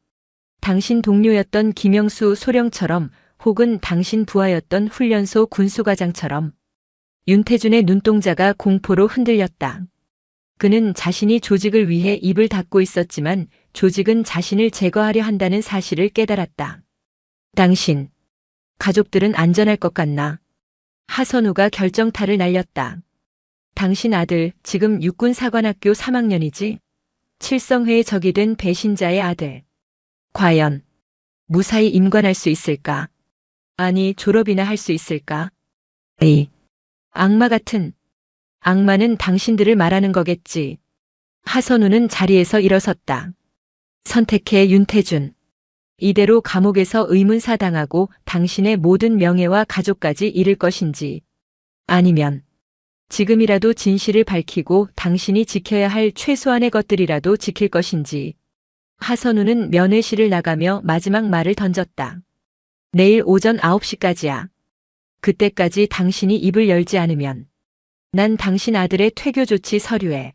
당신 동료였던 김영수 소령처럼 혹은 당신 부하였던 훈련소 군수과장처럼. 윤태준의 눈동자가 공포로 흔들렸다. 그는 자신이 조직을 위해 입을 닫고 있었지만 조직은 자신을 제거하려 한다는 사실을 깨달았다. 당신, 가족들은 안전할 것 같나? 하선우가 결정타를 날렸다. 당신 아들 지금 육군사관학교 3학년이지? 칠성회의 적이 된 배신자의 아들. 과연 무사히 임관할 수 있을까? 아니 졸업이나 할 수 있을까? 에이, 악마 같은. 악마는 당신들을 말하는 거겠지. 하선우는 자리에서 일어섰다. 선택해 윤태준. 이대로 감옥에서 의문사당하고 당신의 모든 명예와 가족까지 잃을 것인지 아니면 지금이라도 진실을 밝히고 당신이 지켜야 할 최소한의 것들이라도 지킬 것인지. 하선우는 면회실을 나가며 마지막 말을 던졌다. 내일 오전 9시까지야. 그때까지 당신이 입을 열지 않으면 난 당신 아들의 퇴교 조치 서류에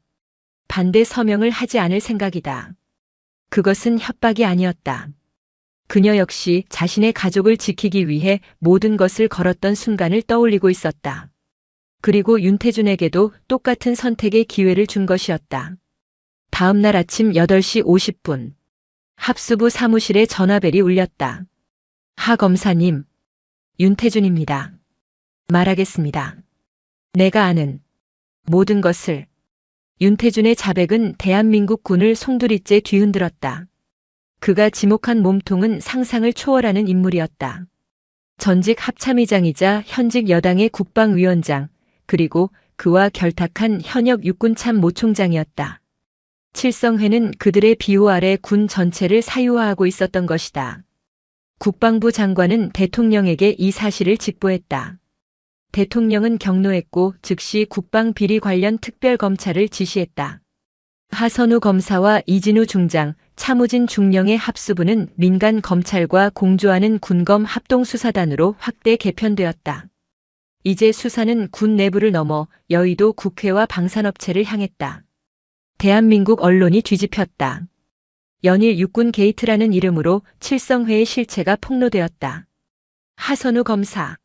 반대 서명을 하지 않을 생각이다. 그것은 협박이 아니었다. 그녀 역시 자신의 가족을 지키기 위해 모든 것을 걸었던 순간을 떠올리고 있었다. 그리고 윤태준에게도 똑같은 선택의 기회를 준 것이었다. 다음 날 아침 8시 50분. 합수부 사무실에 전화벨이 울렸다. 하 검사님, 윤태준입니다. 말하겠습니다. 내가 아는 모든 것을. 윤태준의 자백은 대한민국 군을 송두리째 뒤흔들었다. 그가 지목한 몸통은 상상을 초월하는 인물이었다. 전직 합참의장이자 현직 여당의 국방위원장, 그리고 그와 결탁한 현역 육군 참모총장이었다. 칠성회는 그들의 비호 아래 군 전체를 사유화하고 있었던 것이다. 국방부 장관은 대통령에게 이 사실을 직보했다. 대통령은 경로했고 즉시 국방비리 관련 특별검찰을 지시했다. 하선우 검사와 이진우 중장, 차무진 중령의 합수부는 민간 검찰과 공조하는 군검 합동수사단으로 확대 개편되었다. 이제 수사는 군 내부를 넘어 여의도 국회와 방산업체를 향했다. 대한민국 언론이 뒤집혔다. 연일 육군 게이트라는 이름으로 칠성회의 실체가 폭로되었다. 하선우 검사.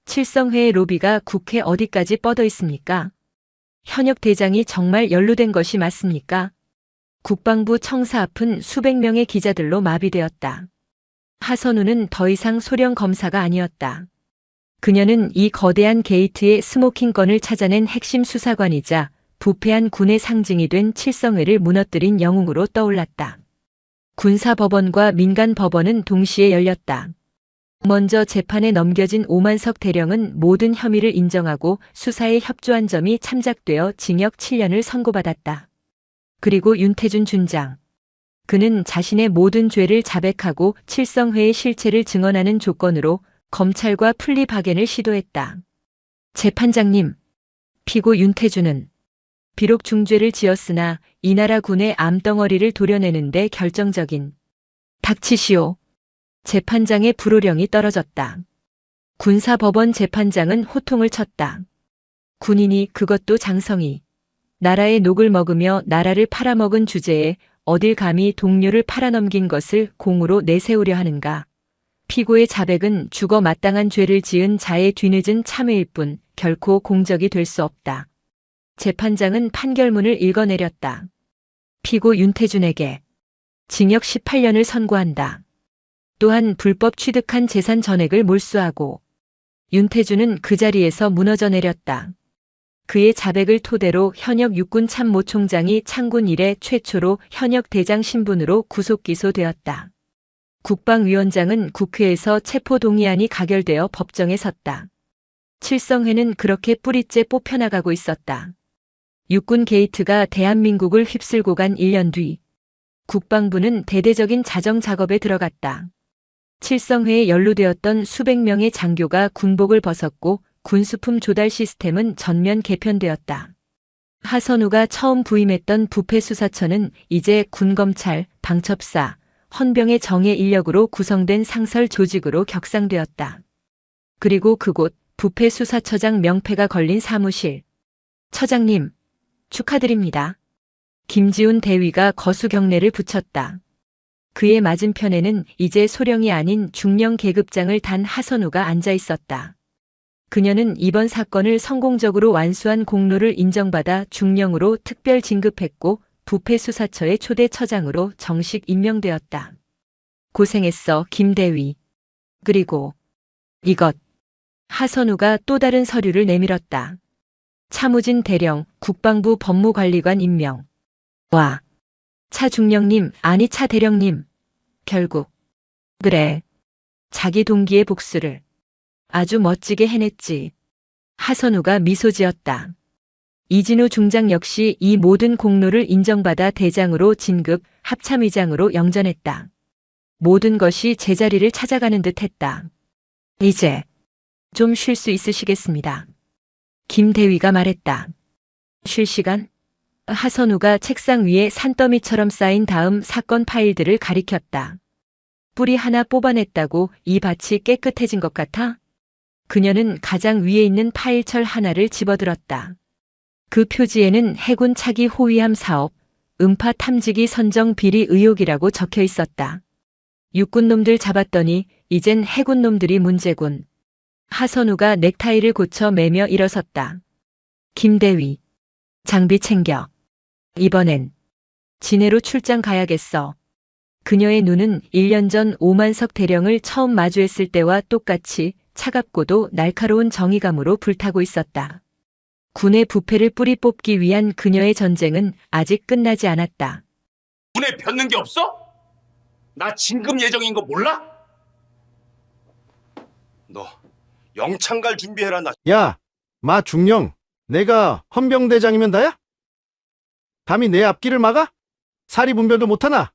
칠성회의 로비가 국회 어디까지 뻗어 있습니까? 현역 대장이 정말 연루된 것이 맞습니까? 국방부 청사 앞은 수백 명의 기자들로 마비되었다. 하선우는 더 이상 소령 검사가 아니었다. 그녀는 이 거대한 게이트의 스모킹건을 찾아낸 핵심 수사관이자 부패한 군의 상징이 된 칠성회를 무너뜨린 영웅으로 떠올랐다. 군사법원과 민간법원은 동시에 열렸다. 먼저 재판에 넘겨진 오만석 대령은 모든 혐의를 인정하고 수사에 협조한 점이 참작되어 징역 7년을 선고받았다. 그리고 윤태준 준장. 그는 자신의 모든 죄를 자백하고 칠성회의 실체를 증언하는 조건으로 검찰과 풀리박연을 시도했다. 재판장님, 피고 윤태준은 비록 중죄를 지었으나 이 나라 군의 암덩어리를 도려내는데 결정적인 닥치시오. 재판장의 불호령이 떨어졌다. 군사법원 재판장은 호통을 쳤다. 군인이 그것도 장성이 나라의 녹을 먹으며 나라를 팔아먹은 주제에 어딜 감히 동료를 팔아넘긴 것을 공으로 내세우려 하는가. 피고의 자백은 죽어 마땅한 죄를 지은 자의 뒤늦은 참회일 뿐 결코 공적이 될 수 없다. 재판장은 판결문을 읽어내렸다. 피고 윤태준에게 징역 18년을 선고한다. 또한 불법 취득한 재산 전액을 몰수하고 윤태준은 그 자리에서 무너져 내렸다. 그의 자백을 토대로 현역 육군 참모총장이 창군 이래 최초로 현역 대장 신분으로 구속 기소되었다. 국방위원장은 국회에서 체포동의안이 가결되어 법정에 섰다. 칠성회는 그렇게 뿌리째 뽑혀나가고 있었다. 육군 게이트가 대한민국을 휩쓸고 간 1년 뒤 국방부는 대대적인 자정 작업에 들어갔다. 칠성회에 연루되었던 수백 명의 장교가 군복을 벗었고 군수품 조달 시스템은 전면 개편되었다. 하선우가 처음 부임했던 부패수사처는 이제 군검찰, 방첩사, 헌병의 정예 인력으로 구성된 상설 조직으로 격상되었다. 그리고 그곳 부패수사처장 명패가 걸린 사무실. 처장님, 축하드립니다. 김지훈 대위가 거수 경례를 붙였다. 그의 맞은편에는 이제 소령이 아닌 중령 계급장을 단 하선우가 앉아 있었다. 그녀는 이번 사건을 성공적으로 완수한 공로를 인정받아 중령으로 특별 진급했고 부패수사처의 초대 처장으로 정식 임명되었다. 고생했어, 김대위. 그리고 이것. 하선우가 또 다른 서류를 내밀었다. 차무진 대령, 국방부 법무관리관 임명. 와. 차 중령님, 아니 차 대령님. 결국. 그래. 자기 동기의 복수를 아주 멋지게 해냈지. 하선우가 미소 지었다. 이진우 중장 역시 이 모든 공로를 인정받아 대장으로 진급, 합참의장으로 영전했다. 모든 것이 제자리를 찾아가는 듯 했다. 이제 좀 쉴 수 있으시겠습니다. 김 대위가 말했다. 쉴 시간? 하선우가 책상 위에 산더미처럼 쌓인 다음 사건 파일들을 가리켰다. 뿌리 하나 뽑아냈다고 이 밭이 깨끗해진 것 같아? 그녀는 가장 위에 있는 파일철 하나를 집어들었다. 그 표지에는 해군 차기 호위함 사업, 음파 탐지기 선정 비리 의혹이라고 적혀 있었다. 육군놈들 잡았더니 이젠 해군놈들이 문제군. 하선우가 넥타이를 고쳐 매며 일어섰다. 김대위, 장비 챙겨. 이번엔 진해로 출장 가야겠어. 그녀의 눈은 1년 전 오만석 대령을 처음 마주했을 때와 똑같이 차갑고도 날카로운 정의감으로 불타고 있었다. 군의 부패를 뿌리 뽑기 위한 그녀의 전쟁은 아직 끝나지 않았다. 군에 펴는 게 없어? 나 진급 예정인 거 몰라? 너 영창 갈 준비해라. 나 야, 마 중령, 내가 헌병대장이면 다야? 감히 내 앞길을 막아? 사리분별도 못하나?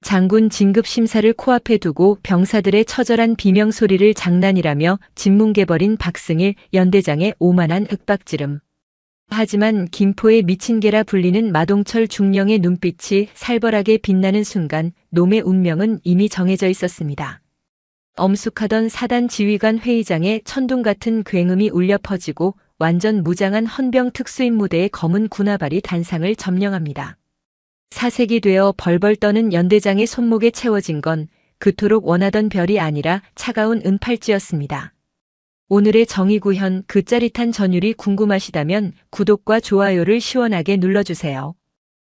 장군 진급 심사를 코앞에 두고 병사들의 처절한 비명 소리를 장난이라며 진뭉개버린 박승일 연대장의 오만한 윽박지름. 하지만 김포의 미친 개라 불리는 마동철 중령의 눈빛이 살벌하게 빛나는 순간 놈의 운명은 이미 정해져 있었습니다. 엄숙하던 사단 지휘관 회의장에 천둥 같은 굉음이 울려 퍼지고 완전 무장한 헌병 특수임 무대의 검은 군화발이 단상을 점령합니다. 사색이 되어 벌벌 떠는 연대장의 손목에 채워진 건 그토록 원하던 별이 아니라 차가운 은팔찌였습니다. 오늘의 정의구현 그 짜릿한 전율이 궁금하시다면 구독과 좋아요를 시원하게 눌러주세요.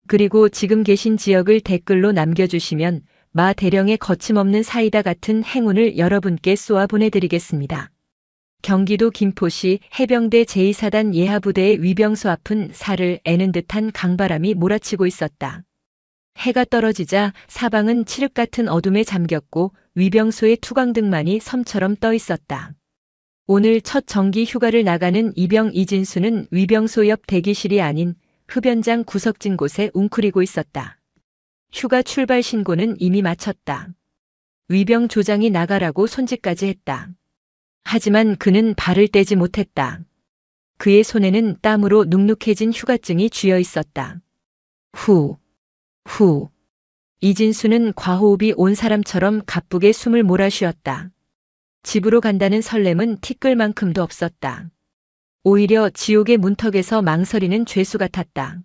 그리고 지금 계신 지역을 댓글로 남겨주시면 마 대령의 거침없는 사이다 같은 행운을 여러분께 쏘아 보내드리겠습니다. 경기도 김포시 해병대 제2사단 예하부대의 위병소 앞은 살을 애는 듯한 강바람이 몰아치고 있었다. 해가 떨어지자 사방은 칠흑 같은 어둠에 잠겼고 위병소의 투광등만이 섬처럼 떠 있었다. 오늘 첫 정기 휴가를 나가는 이병 이진수는 위병소 옆 대기실이 아닌 흡연장 구석진 곳에 웅크리고 있었다. 휴가 출발 신고는 이미 마쳤다. 위병 조장이 나가라고 손짓까지 했다. 하지만 그는 발을 떼지 못했다. 그의 손에는 땀으로 눅눅해진 휴가증이 쥐어 있었다. 후. 이진수는 과호흡이 온 사람처럼 가쁘게 숨을 몰아쉬었다. 집으로 간다는 설렘은 티끌만큼도 없었다. 오히려 지옥의 문턱에서 망설이는 죄수 같았다.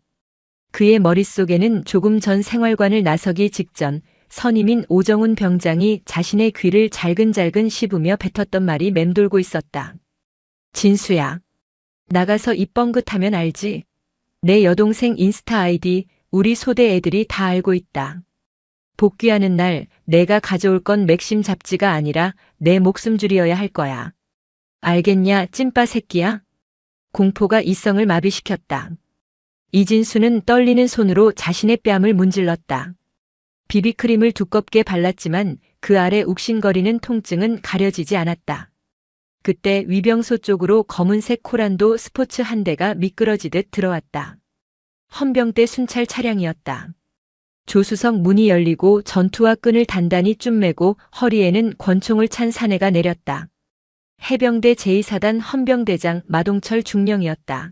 그의 머릿속에는 조금 전 생활관을 나서기 직전 선임인 오정훈 병장이 자신의 귀를 잘근잘근 씹으며 뱉었던 말이 맴돌고 있었다. 진수야. 나가서 입 뻥긋하면 알지. 내 여동생 인스타 아이디 우리 소대 애들이 다 알고 있다. 복귀하는 날 내가 가져올 건 맥심 잡지가 아니라 내 목숨줄이어야 할 거야. 알겠냐 찐빠 새끼야? 공포가 이성을 마비시켰다. 이진수는 떨리는 손으로 자신의 뺨을 문질렀다. 비비크림을 두껍게 발랐지만 그 아래 욱신거리는 통증은 가려지지 않았다. 그때 위병소 쪽으로 검은색 코란도 스포츠 한 대가 미끄러지듯 들어왔다. 헌병대 순찰 차량이었다. 조수석 문이 열리고 전투화 끈을 단단히 쭌매고 허리에는 권총을 찬 사내가 내렸다. 해병대 제2사단 헌병대장 마동철 중령이었다.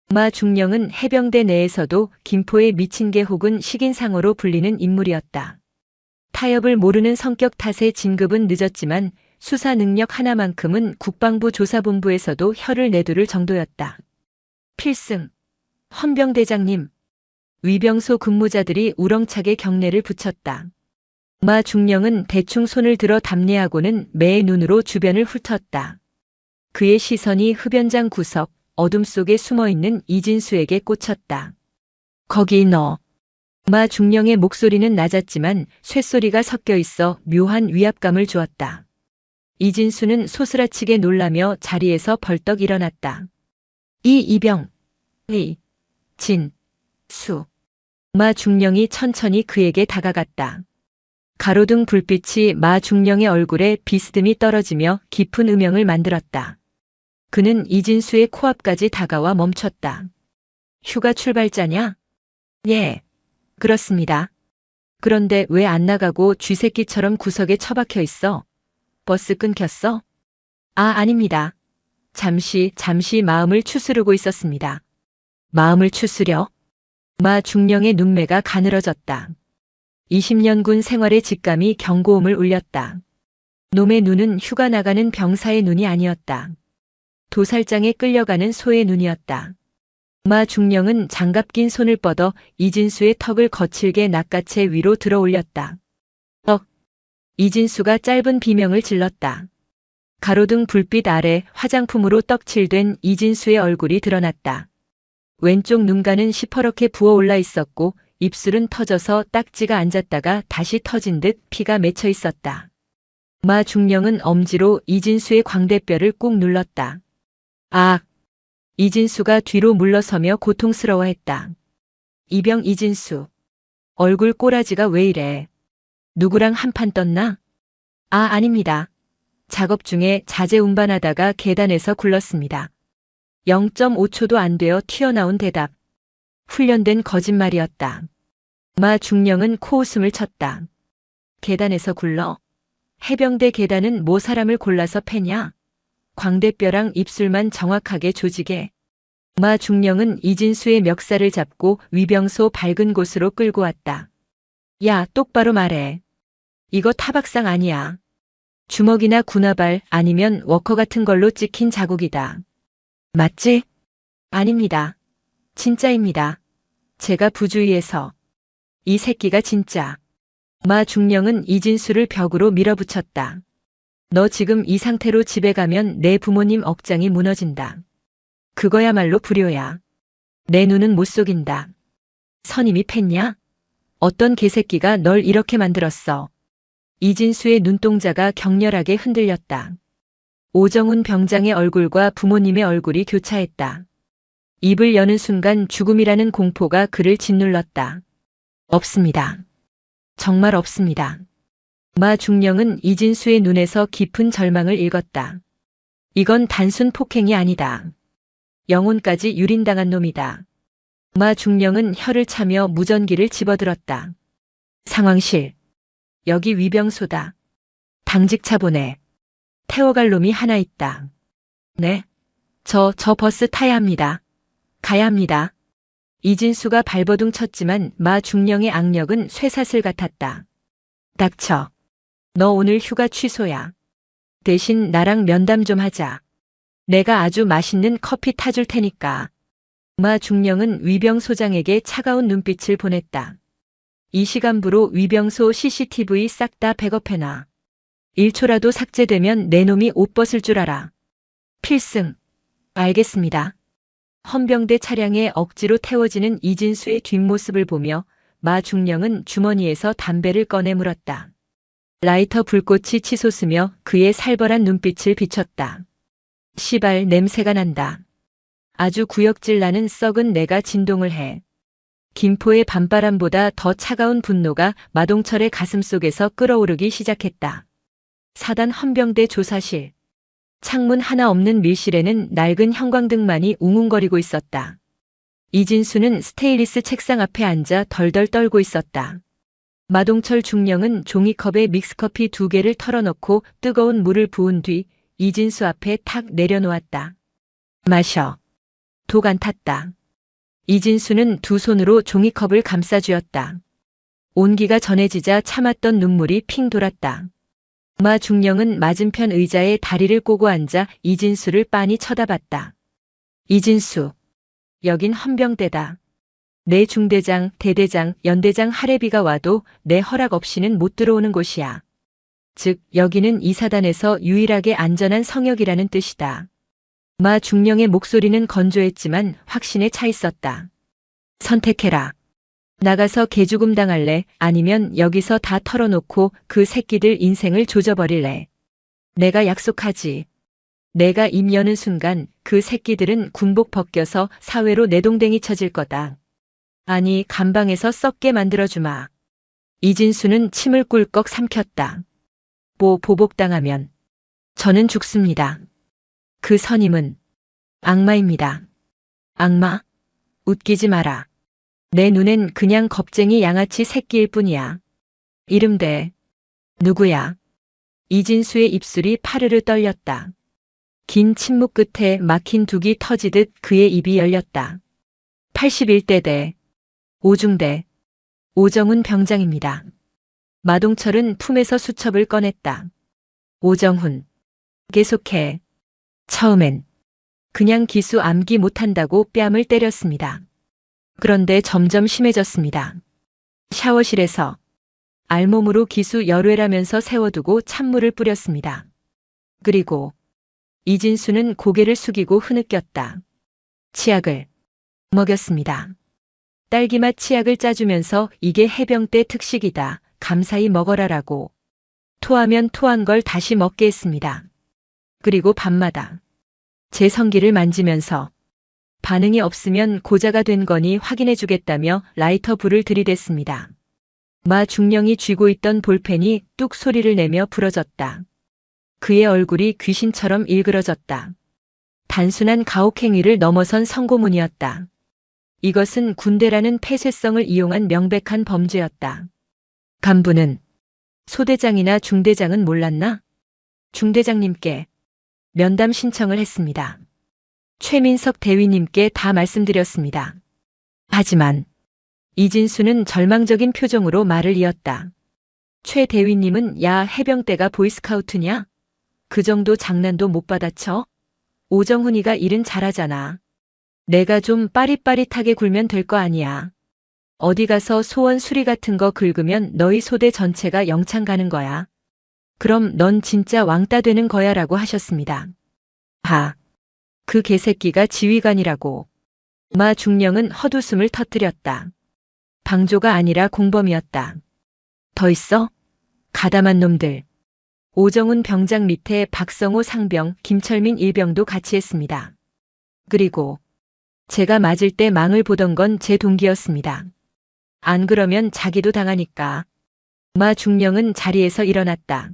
마 중령은 해병대 내에서도 김포의 미친개 혹은 식인상어로 불리는 인물이었다. 타협을 모르는 성격 탓에 진급은 늦었지만 수사 능력 하나만큼은 국방부 조사본부에서도 혀를 내두를 정도였다. 필승. 헌병대장님. 위병소 근무자들이 우렁차게 경례를 붙였다. 마 중령은 대충 손을 들어 답례하고는 매의 눈으로 주변을 훑었다. 그의 시선이 흡연장 구석, 어둠 속에 숨어있는 이진수에게 꽂혔다. 거기 너. 마 중령의 목소리는 낮았지만 쇳소리가 섞여 있어 묘한 위압감을 주었다. 이진수는 소스라치게 놀라며 자리에서 벌떡 일어났다. 이병. 수. 마 중령이 천천히 그에게 다가갔다. 가로등 불빛이 마 중령의 얼굴에 비스듬히 떨어지며 깊은 음영을 만들었다. 그는 이진수의 코앞까지 다가와 멈췄다. 휴가 출발자냐? 예, 그렇습니다. 그런데 왜 안 나가고 쥐새끼처럼 구석에 처박혀 있어? 버스 끊겼어? 아닙니다. 잠시 마음을 추스르고 있었습니다. 마음을 추스려? 마 중령의 눈매가 가늘어졌다. 20년 군 생활의 직감이 경고음을 울렸다. 놈의 눈은 휴가 나가는 병사의 눈이 아니었다. 도살장에 끌려가는 소의 눈이었다. 마 중령은 장갑 낀 손을 뻗어 이진수의 턱을 거칠게 낚아채 위로 들어 올렸다. 이진수가 짧은 비명을 질렀다. 가로등 불빛 아래 화장품으로 떡칠된 이진수의 얼굴이 드러났다. 왼쪽 눈가는 시퍼렇게 부어올라 있었고 입술은 터져서 딱지가 앉았다가 다시 터진 듯 피가 맺혀 있었다. 마 중령은 엄지로 이진수의 광대뼈를 꾹 눌렀다. 이진수가 뒤로 물러서며 고통스러워했다. 이병 이진수. 얼굴 꼬라지가 왜 이래. 누구랑 한판 떴나? 아, 아닙니다. 작업 중에 자재 운반하다가 계단에서 굴렀습니다. 0.5초도 안 되어 튀어나온 대답. 훈련된 거짓말이었다. 마 중령은 코웃음을 쳤다. 계단에서 굴러? 해병대 계단은 뭐 사람을 골라서 패냐? 광대뼈랑 입술만 정확하게 조직해. 마 중령은 이진수의 멱살을 잡고 위병소 밝은 곳으로 끌고 왔다. 야, 똑바로 말해. 이거 타박상 아니야. 주먹이나 군화발 아니면 워커 같은 걸로 찍힌 자국이다. 맞지? 아닙니다. 진짜입니다. 제가 부주의해서. 이 새끼가 진짜. 마 중령은 이진수를 벽으로 밀어붙였다. 너 지금 이 상태로 집에 가면 내 부모님 억장이 무너진다. 그거야말로 불효야. 내 눈은 못 속인다. 선임이 팼냐? 어떤 개새끼가 널 이렇게 만들었어. 이진수의 눈동자가 격렬하게 흔들렸다. 오정훈 병장의 얼굴과 부모님의 얼굴이 교차했다. 입을 여는 순간 죽음이라는 공포가 그를 짓눌렀다. 없습니다. 정말 없습니다. 마 중령은 이진수의 눈에서 깊은 절망을 읽었다. 이건 단순 폭행이 아니다. 영혼까지 유린당한 놈이다. 마 중령은 혀를 차며 무전기를 집어들었다. 상황실. 여기 위병소다. 당직차 보내. 태워갈 놈이 하나 있다. 네. 저 버스 타야 합니다. 가야 합니다. 이진수가 발버둥 쳤지만 마 중령의 악력은 쇠사슬 같았다. 닥쳐. 너 오늘 휴가 취소야. 대신 나랑 면담 좀 하자. 내가 아주 맛있는 커피 타줄 테니까. 마 중령은 위병소장에게 차가운 눈빛을 보냈다. 이 시간부로 위병소 CCTV 싹 다 백업해놔. 1초라도 삭제되면 내 놈이 옷 벗을 줄 알아. 필승. 알겠습니다. 헌병대 차량에 억지로 태워지는 이진수의 뒷모습을 보며 마 중령은 주머니에서 담배를 꺼내 물었다. 라이터 불꽃이 치솟으며 그의 살벌한 눈빛을 비췄다. 시발 냄새가 난다. 아주 구역질 나는 썩은 내가 진동을 해. 김포의 밤바람보다 더 차가운 분노가 마동철의 가슴속에서 끓어오르기 시작했다. 사단 헌병대 조사실. 창문 하나 없는 밀실에는 낡은 형광등만이 웅웅거리고 있었다. 이진수는 스테인리스 책상 앞에 앉아 덜덜 떨고 있었다. 마동철 중령은 종이컵에 믹스커피 2개를 털어넣고 뜨거운 물을 부은 뒤 이진수 앞에 탁 내려놓았다. 마셔. 독 안 탔다. 이진수는 두 손으로 종이컵을 감싸쥐었다. 온기가 전해지자 참았던 눈물이 핑 돌았다. 마 중령은 맞은편 의자에 다리를 꼬고 앉아 이진수를 빤히 쳐다봤다. 이진수. 여긴 헌병대다. 내 중대장, 대대장, 연대장 할애비가 와도 내 허락 없이는 못 들어오는 곳이야. 즉, 여기는 이 사단에서 유일하게 안전한 성역이라는 뜻이다. 마 중령의 목소리는 건조했지만 확신에 차 있었다. 선택해라. 나가서 개죽음 당할래? 아니면 여기서 다 털어놓고 그 새끼들 인생을 조져버릴래? 내가 약속하지. 내가 입 여는 순간 그 새끼들은 군복 벗겨서 사회로 내동댕이 쳐질 거다. 아니, 감방에서 썩게 만들어주마. 이진수는 침을 꿀꺽 삼켰다. 보복당하면 저는 죽습니다. 그 선임은 악마입니다. 악마? 웃기지 마라. 내 눈엔 그냥 겁쟁이 양아치 새끼일 뿐이야. 이름대. 누구야? 이진수의 입술이 파르르 떨렸다. 긴 침묵 끝에 막힌 둑이 터지듯 그의 입이 열렸다. 81대대. 오중대. 오정훈 병장입니다. 마동철은 품에서 수첩을 꺼냈다. 오정훈. 계속해. 처음엔 그냥 기수 암기 못한다고 뺨을 때렸습니다. 그런데 점점 심해졌습니다. 샤워실에서 알몸으로 기수 열외라면서 세워두고 찬물을 뿌렸습니다. 그리고 이진수는 고개를 숙이고 흐느꼈다. 치약을 먹였습니다. 딸기맛 치약을 짜주면서 이게 해병대 특식이다. 감사히 먹어라라고. 토하면 토한 걸 다시 먹게 했습니다. 그리고 밤마다 제 성기를 만지면서 반응이 없으면 고자가 된 거니 확인해 주겠다며 라이터 불을 들이댔습니다. 마 중령이 쥐고 있던 볼펜이 뚝 소리를 내며 부러졌다. 그의 얼굴이 귀신처럼 일그러졌다. 단순한 가혹행위를 넘어선 성고문이었다. 이것은 군대라는 폐쇄성을 이용한 명백한 범죄였다. 간부는 소대장이나 중대장은 몰랐나? 중대장님께 면담 신청을 했습니다. 최민석 대위님께 다 말씀드렸습니다. 하지만 이진수는 절망적인 표정으로 말을 이었다. 최 대위님은 야 해병대가 보이스카우트냐? 그 정도 장난도 못 받아쳐? 오정훈이가 일은 잘하잖아. 내가 좀 빠릿빠릿하게 굴면 될 거 아니야. 어디 가서 소원 수리 같은 거 긁으면 너희 소대 전체가 영창 가는 거야. 그럼 넌 진짜 왕따 되는 거야 라고 하셨습니다. 그 개새끼가 지휘관이라고. 마 중령은 헛웃음을 터뜨렸다. 방조가 아니라 공범이었다. 더 있어? 가담한 놈들. 오정훈 병장 밑에 박성호 상병, 김철민 일병도 같이 했습니다. 그리고 제가 맞을 때 망을 보던 건 제 동기였습니다. 안 그러면 자기도 당하니까. 마 중령은 자리에서 일어났다.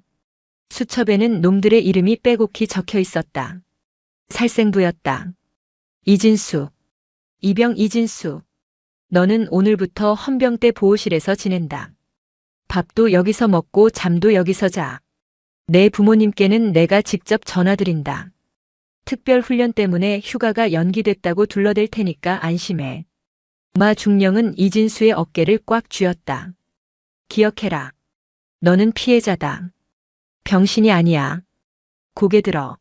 수첩에는 놈들의 이름이 빼곡히 적혀 있었다. 살생부였다. 이진수. 이병 이진수. 너는 오늘부터 헌병대 보호실에서 지낸다. 밥도 여기서 먹고 잠도 여기서 자. 내 부모님께는 내가 직접 전화드린다. 특별 훈련 때문에 휴가가 연기됐다고 둘러댈 테니까 안심해. 마 중령은 이진수의 어깨를 꽉 쥐었다. 기억해라. 너는 피해자다. 병신이 아니야. 고개 들어.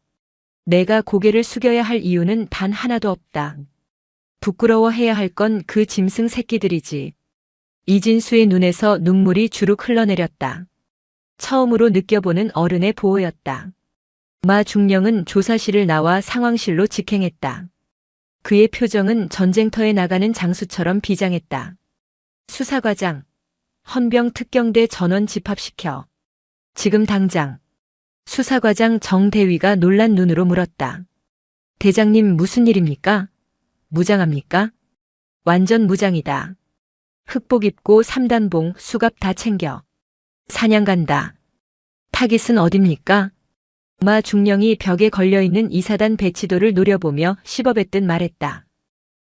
내가 고개를 숙여야 할 이유는 단 하나도 없다. 부끄러워해야 할 건 그 짐승 새끼들이지. 이진수의 눈에서 눈물이 주룩 흘러내렸다. 처음으로 느껴보는 어른의 보호였다. 마 중령은 조사실을 나와 상황실로 직행했다. 그의 표정은 전쟁터에 나가는 장수처럼 비장했다. 수사과장, 헌병 특경대 전원 집합시켜. 지금 당장. 수사과장 정대위가 놀란 눈으로 물었다. 대장님 무슨 일입니까? 무장합니까? 완전 무장이다. 흑복 입고 3단봉 수갑 다 챙겨. 사냥 간다. 타깃은 어딥니까? 마 중령이 벽에 걸려있는 이사단 배치도를 노려보며 씹어뱉듯 말했다.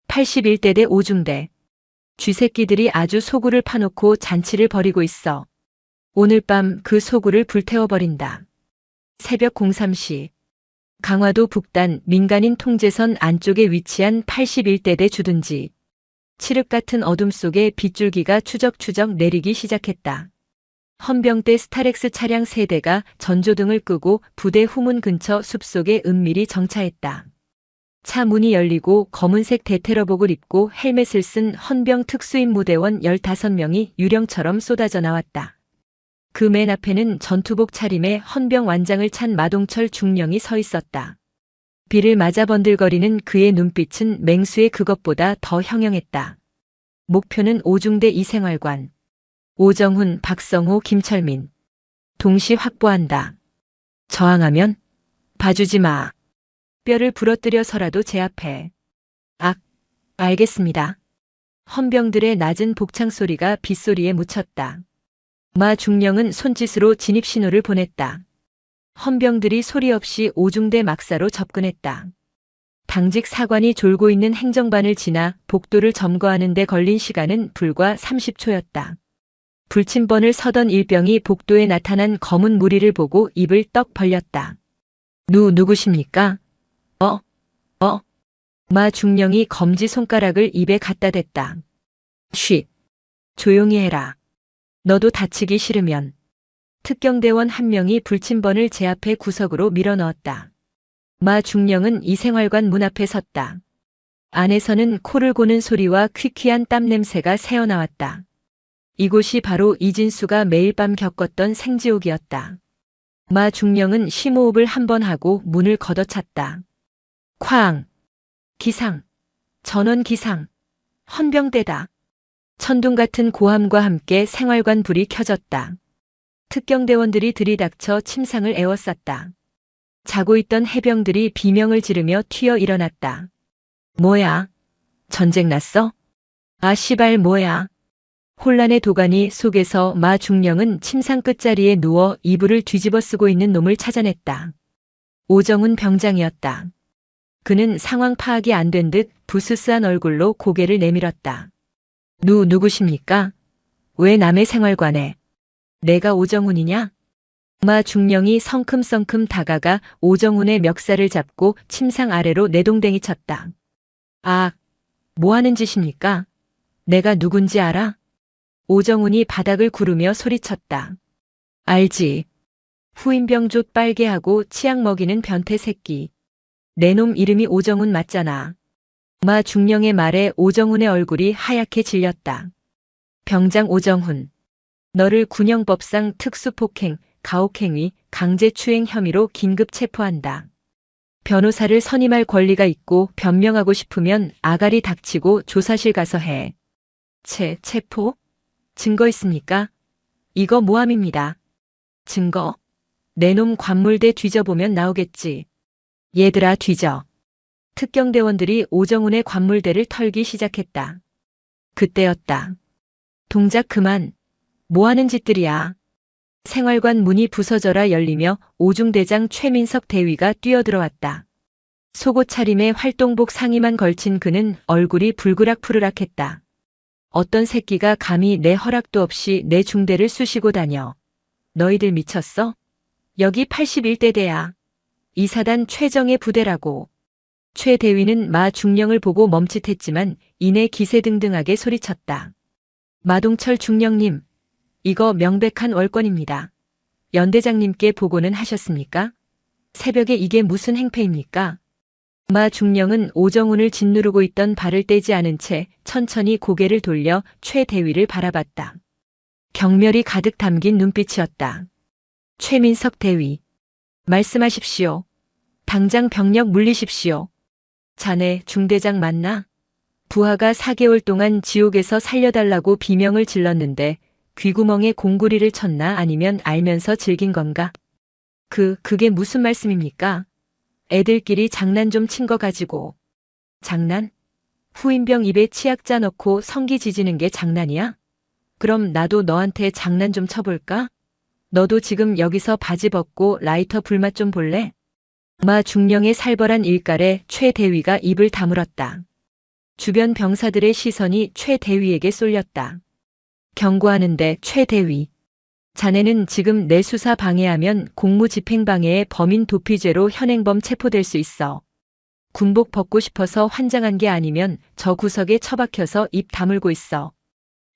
81대대 5중대. 쥐새끼들이 아주 소굴을 파놓고 잔치를 벌이고 있어. 오늘 밤 그 소굴을 불태워버린다. 새벽 03시. 강화도 북단 민간인 통제선 안쪽에 위치한 81대대 주둔지. 칠흑 같은 어둠 속에 빗줄기가 추적추적 내리기 시작했다. 헌병대 스타렉스 차량 3대가 전조등을 끄고 부대 후문 근처 숲속에 은밀히 정차했다. 차 문이 열리고 검은색 대테러복을 입고 헬멧을 쓴 헌병 특수임 무대원 15명이 유령처럼 쏟아져 나왔다. 그 맨 앞에는 전투복 차림에 헌병 완장을 찬 마동철 중령이 서 있었다. 비를 맞아 번들거리는 그의 눈빛은 맹수의 그것보다 더 형형했다. 목표는 5중대 이생활관. 오정훈, 박성호, 김철민. 동시 확보한다. 저항하면 봐주지 마. 뼈를 부러뜨려서라도 제압해. 알겠습니다. 헌병들의 낮은 복창 소리가 빗소리에 묻혔다. 마 중령은 손짓으로 진입 신호를 보냈다. 헌병들이 소리 없이 5중대 막사로 접근했다. 당직 사관이 졸고 있는 행정반을 지나 복도를 점거하는 데 걸린 시간은 불과 30초였다. 불침번을 서던 일병이 복도에 나타난 검은 무리를 보고 입을 떡 벌렸다. 누구십니까? 마 중령이 검지 손가락을 입에 갖다 댔다. 쉬. 조용히 해라. 너도 다치기 싫으면. 특경대원 한 명이 불침번을 제 앞에 구석으로 밀어넣었다. 마 중령은 이생활관 문 앞에 섰다. 안에서는 코를 고는 소리와 퀴퀴한 땀 냄새가 새어나왔다. 이곳이 바로 이진수가 매일 밤 겪었던 생지옥이었다. 마 중령은 심호흡을 한 번 하고 문을 걷어찼다. 쾅! 기상! 전원 기상! 헌병대다. 천둥 같은 고함과 함께 생활관 불이 켜졌다. 특경대원들이 들이닥쳐 침상을 에워쌌다. 자고 있던 해병들이 비명을 지르며 튀어 일어났다. 뭐야? 전쟁 났어? 아 씨발 뭐야? 혼란의 도가니 속에서 마 중령은 침상 끝자리에 누워 이불을 뒤집어 쓰고 있는 놈을 찾아냈다. 오정훈 병장이었다. 그는 상황 파악이 안 된 듯 부스스한 얼굴로 고개를 내밀었다. 누구십니까? 왜 남의 생활관에? 내가 오정훈이냐? 마 중령이 성큼성큼 다가가 오정훈의 멱살을 잡고 침상 아래로 내동댕이 쳤다. 아, 뭐 하는 짓입니까? 내가 누군지 알아? 오정훈이 바닥을 구르며 소리쳤다. 알지. 후임병 조 빨개하고 치약 먹이는 변태 새끼. 내 놈 이름이 오정훈 맞잖아. 마 중령의 말에 오정훈의 얼굴이 하얗게 질렸다. 병장 오정훈. 너를 군형법상 특수폭행, 가혹행위, 강제추행 혐의로 긴급 체포한다. 변호사를 선임할 권리가 있고 변명하고 싶으면 아가리 닥치고 조사실 가서 해. 체포? 증거 있습니까? 이거 모함입니다. 증거? 내 놈 관물대 뒤져보면 나오겠지. 얘들아 뒤져. 특경대원들이 오정훈의 관물대를 털기 시작했다. 그때였다. 동작 그만. 뭐하는 짓들이야. 생활관 문이 부서져라 열리며 오중대장 최민석 대위가 뛰어들어왔다. 속옷 차림에 활동복 상의만 걸친 그는 얼굴이 불그락푸르락했다. 어떤 새끼가 감히 내 허락도 없이 내 중대를 쑤시고 다녀. 너희들 미쳤어? 여기 81대대야. 이사단 최정예 부대라고. 최 대위는 마 중령을 보고 멈칫했지만 이내 기세등등하게 소리쳤다. 마동철 중령님, 이거 명백한 월권입니다. 연대장님께 보고는 하셨습니까? 새벽에 이게 무슨 행패입니까? 마 중령은 오정훈을 짓누르고 있던 발을 떼지 않은 채 천천히 고개를 돌려 최 대위를 바라봤다. 경멸이 가득 담긴 눈빛이었다. 최민석 대위. 말씀하십시오. 당장 병력 물리십시오. 자네 중대장 맞나? 부하가 4개월 동안 지옥에서 살려달라고 비명을 질렀는데 귀구멍에 공구리를 쳤나 아니면 알면서 즐긴 건가? 그게 무슨 말씀입니까? 애들끼리 장난 좀 친 거 가지고. 장난? 후임병 입에 치약자 넣고 성기 지지는 게 장난이야? 그럼 나도 너한테 장난 좀 쳐볼까? 너도 지금 여기서 바지 벗고 라이터 불맛 좀 볼래? 마 중령의 살벌한 일갈에 최 대위가 입을 다물었다. 주변 병사들의 시선이 최 대위에게 쏠렸다. 경고하는데 최 대위. 자네는 지금 내 수사 방해하면 공무집행방해의 범인 도피죄로 현행범 체포될 수 있어. 군복 벗고 싶어서 환장한 게 아니면 저 구석에 처박혀서 입 다물고 있어.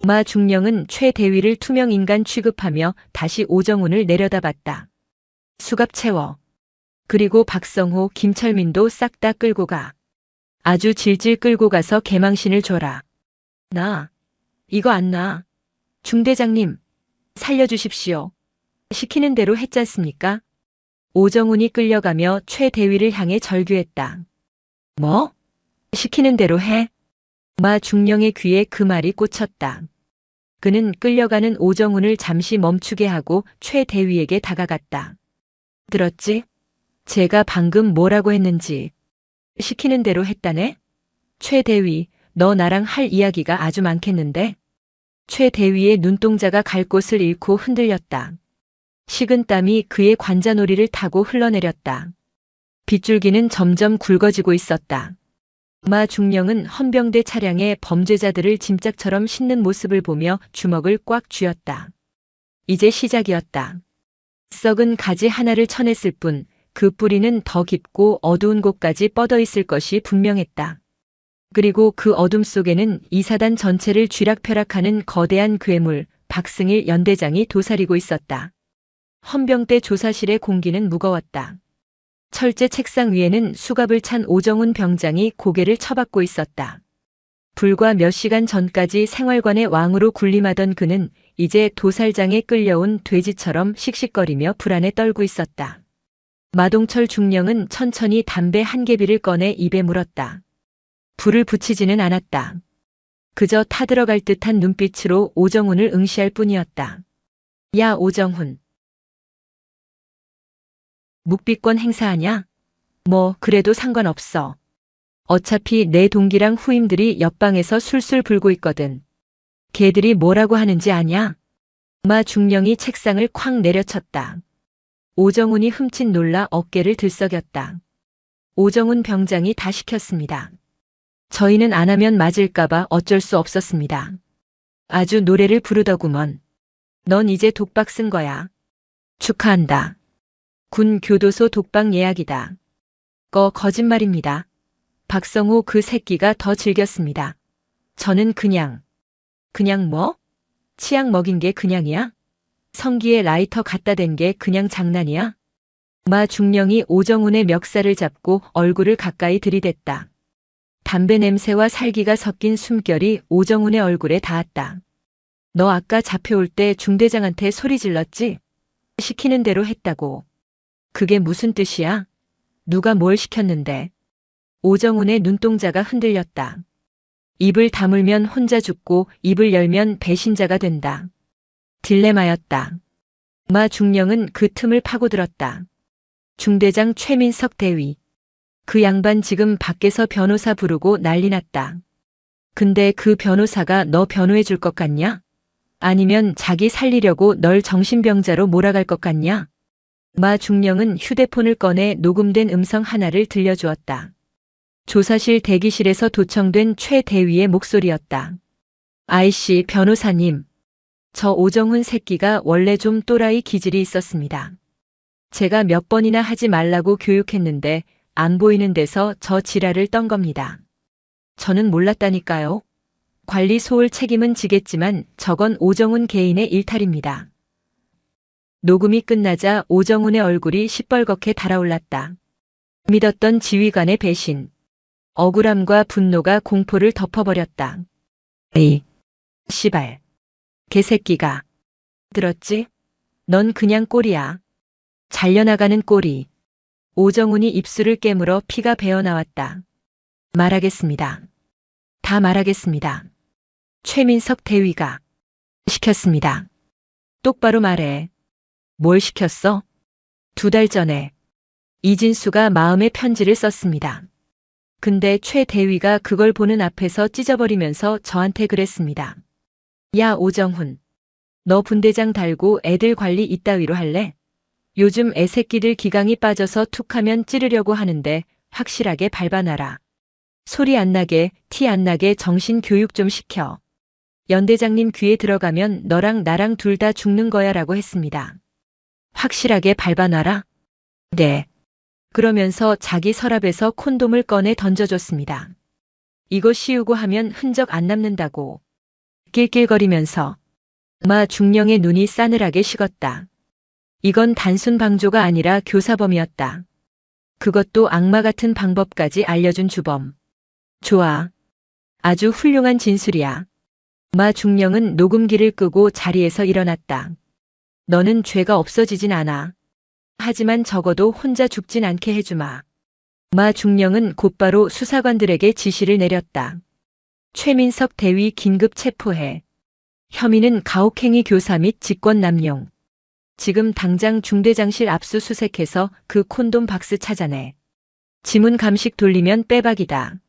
마 중령은 최 대위를 투명인간 취급하며 다시 오정훈을 내려다봤다. 수갑 채워. 그리고 박성호, 김철민도 싹 다 끌고 가. 아주 질질 끌고 가서 개망신을 줘라. 나. 이거 안 나. 중대장님. 살려주십시오. 시키는 대로 했잖습니까? 오정훈이 끌려가며 최 대위를 향해 절규했다. 뭐? 시키는 대로 해? 마 중령의 귀에 그 말이 꽂혔다. 그는 끌려가는 오정훈을 잠시 멈추게 하고 최 대위에게 다가갔다. 들었지? 제가 방금 뭐라고 했는지. 시키는 대로 했다네? 최 대위, 너 나랑 할 이야기가 아주 많겠는데? 최 대위의 눈동자가 갈 곳을 잃고 흔들렸다. 식은 땀이 그의 관자놀이를 타고 흘러내렸다. 빗줄기는 점점 굵어지고 있었다. 마 중령은 헌병대 차량에 범죄자들을 짐짝처럼 싣는 모습을 보며 주먹을 꽉 쥐었다. 이제 시작이었다. 썩은 가지 하나를 쳐냈을 뿐 그 뿌리는 더 깊고 어두운 곳까지 뻗어 있을 것이 분명했다. 그리고 그 어둠 속에는 이사단 전체를 쥐락펴락하는 거대한 괴물 박승일 연대장이 도사리고 있었다. 헌병대 조사실의 공기는 무거웠다. 철제 책상 위에는 수갑을 찬 오정훈 병장이 고개를 처박고 있었다. 불과 몇 시간 전까지 생활관의 왕으로 군림하던 그는 이제 도살장에 끌려온 돼지처럼 씩씩거리며 불안에 떨고 있었다. 마동철 중령은 천천히 담배 한 개비를 꺼내 입에 물었다. 불을 붙이지는 않았다. 그저 타들어갈 듯한 눈빛으로 오정훈을 응시할 뿐이었다. 야 오정훈. 묵비권 행사하냐? 뭐 그래도 상관없어. 어차피 내 동기랑 후임들이 옆방에서 술술 불고 있거든. 걔들이 뭐라고 하는지 아냐? 마 중령이 책상을 콱 내려쳤다. 오정훈이 흠칫 놀라 어깨를 들썩였다. 오정훈 병장이 다 시켰습니다. 저희는 안 하면 맞을까봐 어쩔 수 없었습니다. 아주 노래를 부르더구먼. 넌 이제 독박 쓴 거야. 축하한다. 군 교도소 독박 예약이다. 거짓말입니다. 박성호 그 새끼가 더 즐겼습니다. 저는 그냥 뭐? 치약 먹인 게 그냥이야? 성기에 라이터 갖다 댄 게 그냥 장난이야? 마 중령이 오정훈의 멱살을 잡고 얼굴을 가까이 들이댔다. 담배 냄새와 살기가 섞인 숨결이 오정훈의 얼굴에 닿았다. 너 아까 잡혀올 때 중대장한테 소리 질렀지? 시키는 대로 했다고. 그게 무슨 뜻이야? 누가 뭘 시켰는데? 오정훈의 눈동자가 흔들렸다. 입을 다물면 혼자 죽고 입을 열면 배신자가 된다. 딜레마였다. 마 중령은 그 틈을 파고들었다. 중대장 최민석 대위. 그 양반 지금 밖에서 변호사 부르고 난리 났다. 근데 그 변호사가 너 변호해 줄 것 같냐? 아니면 자기 살리려고 널 정신병자로 몰아갈 것 같냐? 마 중령은 휴대폰을 꺼내 녹음된 음성 하나를 들려주었다. 조사실 대기실에서 도청된 최 대위의 목소리였다. 아이씨 변호사님. 저 오정훈 새끼가 원래 좀 또라이 기질이 있었습니다. 제가 몇 번이나 하지 말라고 교육했는데 안 보이는 데서 저 지랄을 떤 겁니다. 저는 몰랐다니까요. 관리 소홀 책임은 지겠지만 저건 오정훈 개인의 일탈입니다. 녹음이 끝나자 오정훈의 얼굴이 시뻘겋게 달아올랐다. 믿었던 지휘관의 배신. 억울함과 분노가 공포를 덮어버렸다. 에이, 씨발. 개새끼가. 들었지? 넌 그냥 꼴이야. 잘려나가는 꼴이. 오정훈이 입술을 깨물어 피가 배어나왔다. 말하겠습니다. 다 말하겠습니다. 최민석 대위가 시켰습니다. 똑바로 말해. 뭘 시켰어? 2달 전에 이진수가 마음의 편지를 썼습니다. 근데 최 대위가 그걸 보는 앞에서 찢어버리면서 저한테 그랬습니다. 야 오정훈. 너 분대장 달고 애들 관리 이따위로 할래? 요즘 애새끼들 기강이 빠져서 툭하면 찌르려고 하는데 확실하게 밟아놔라. 소리 안 나게, 티 안 나게 정신 교육 좀 시켜. 연대장님 귀에 들어가면 너랑 나랑 둘 다 죽는 거야 라고 했습니다. 확실하게 밟아놔라? 네. 그러면서 자기 서랍에서 콘돔을 꺼내 던져줬습니다. 이거 씌우고 하면 흔적 안 남는다고. 낄낄거리면서. 마 중령의 눈이 싸늘하게 식었다. 이건 단순 방조가 아니라 교사범이었다. 그것도 악마 같은 방법까지 알려준 주범. 좋아. 아주 훌륭한 진술이야. 마 중령은 녹음기를 끄고 자리에서 일어났다. 너는 죄가 없어지진 않아. 하지만 적어도 혼자 죽진 않게 해주마. 마 중령은 곧바로 수사관들에게 지시를 내렸다. 최민석 대위 긴급 체포해. 혐의는 가혹행위 교사 및 직권남용. 지금 당장 중대장실 압수수색해서 그 콘돔 박스 찾아내. 지문 감식 돌리면 빼박이다.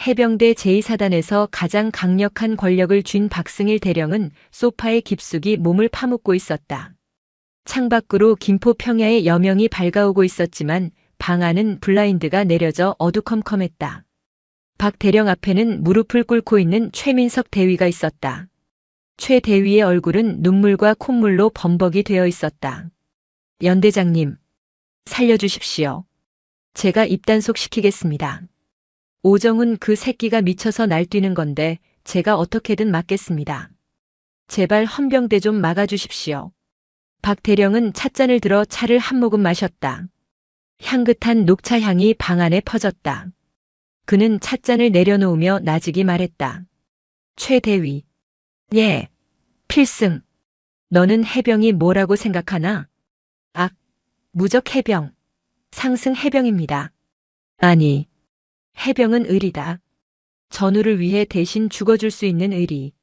해병대 제2사단에서 가장 강력한 권력을 쥔 박승일 대령은 소파에 깊숙이 몸을 파묻고 있었다. 창밖으로 김포 평야의 여명이 밝아오고 있었지만 방 안은 블라인드가 내려져 어두컴컴했다. 박 대령 앞에는 무릎을 꿇고 있는 최민석 대위가 있었다. 최 대위의 얼굴은 눈물과 콧물로 범벅이 되어 있었다. 연대장님, 살려주십시오. 제가 입단속 시키겠습니다. 오정훈 그 새끼가 미쳐서 날뛰는 건데 제가 어떻게든 막겠습니다. 제발 헌병대 좀 막아주십시오. 박 대령은 찻잔을 들어 차를 한 모금 마셨다. 향긋한 녹차 향이 방 안에 퍼졌다. 그는 찻잔을 내려놓으며 나직이 말했다. 최 대위. 예. 필승. 너는 해병이 뭐라고 생각하나? 악. 무적 해병. 상승 해병입니다. 아니. 해병은 의리다. 전우를 위해 대신 죽어줄 수 있는 의리.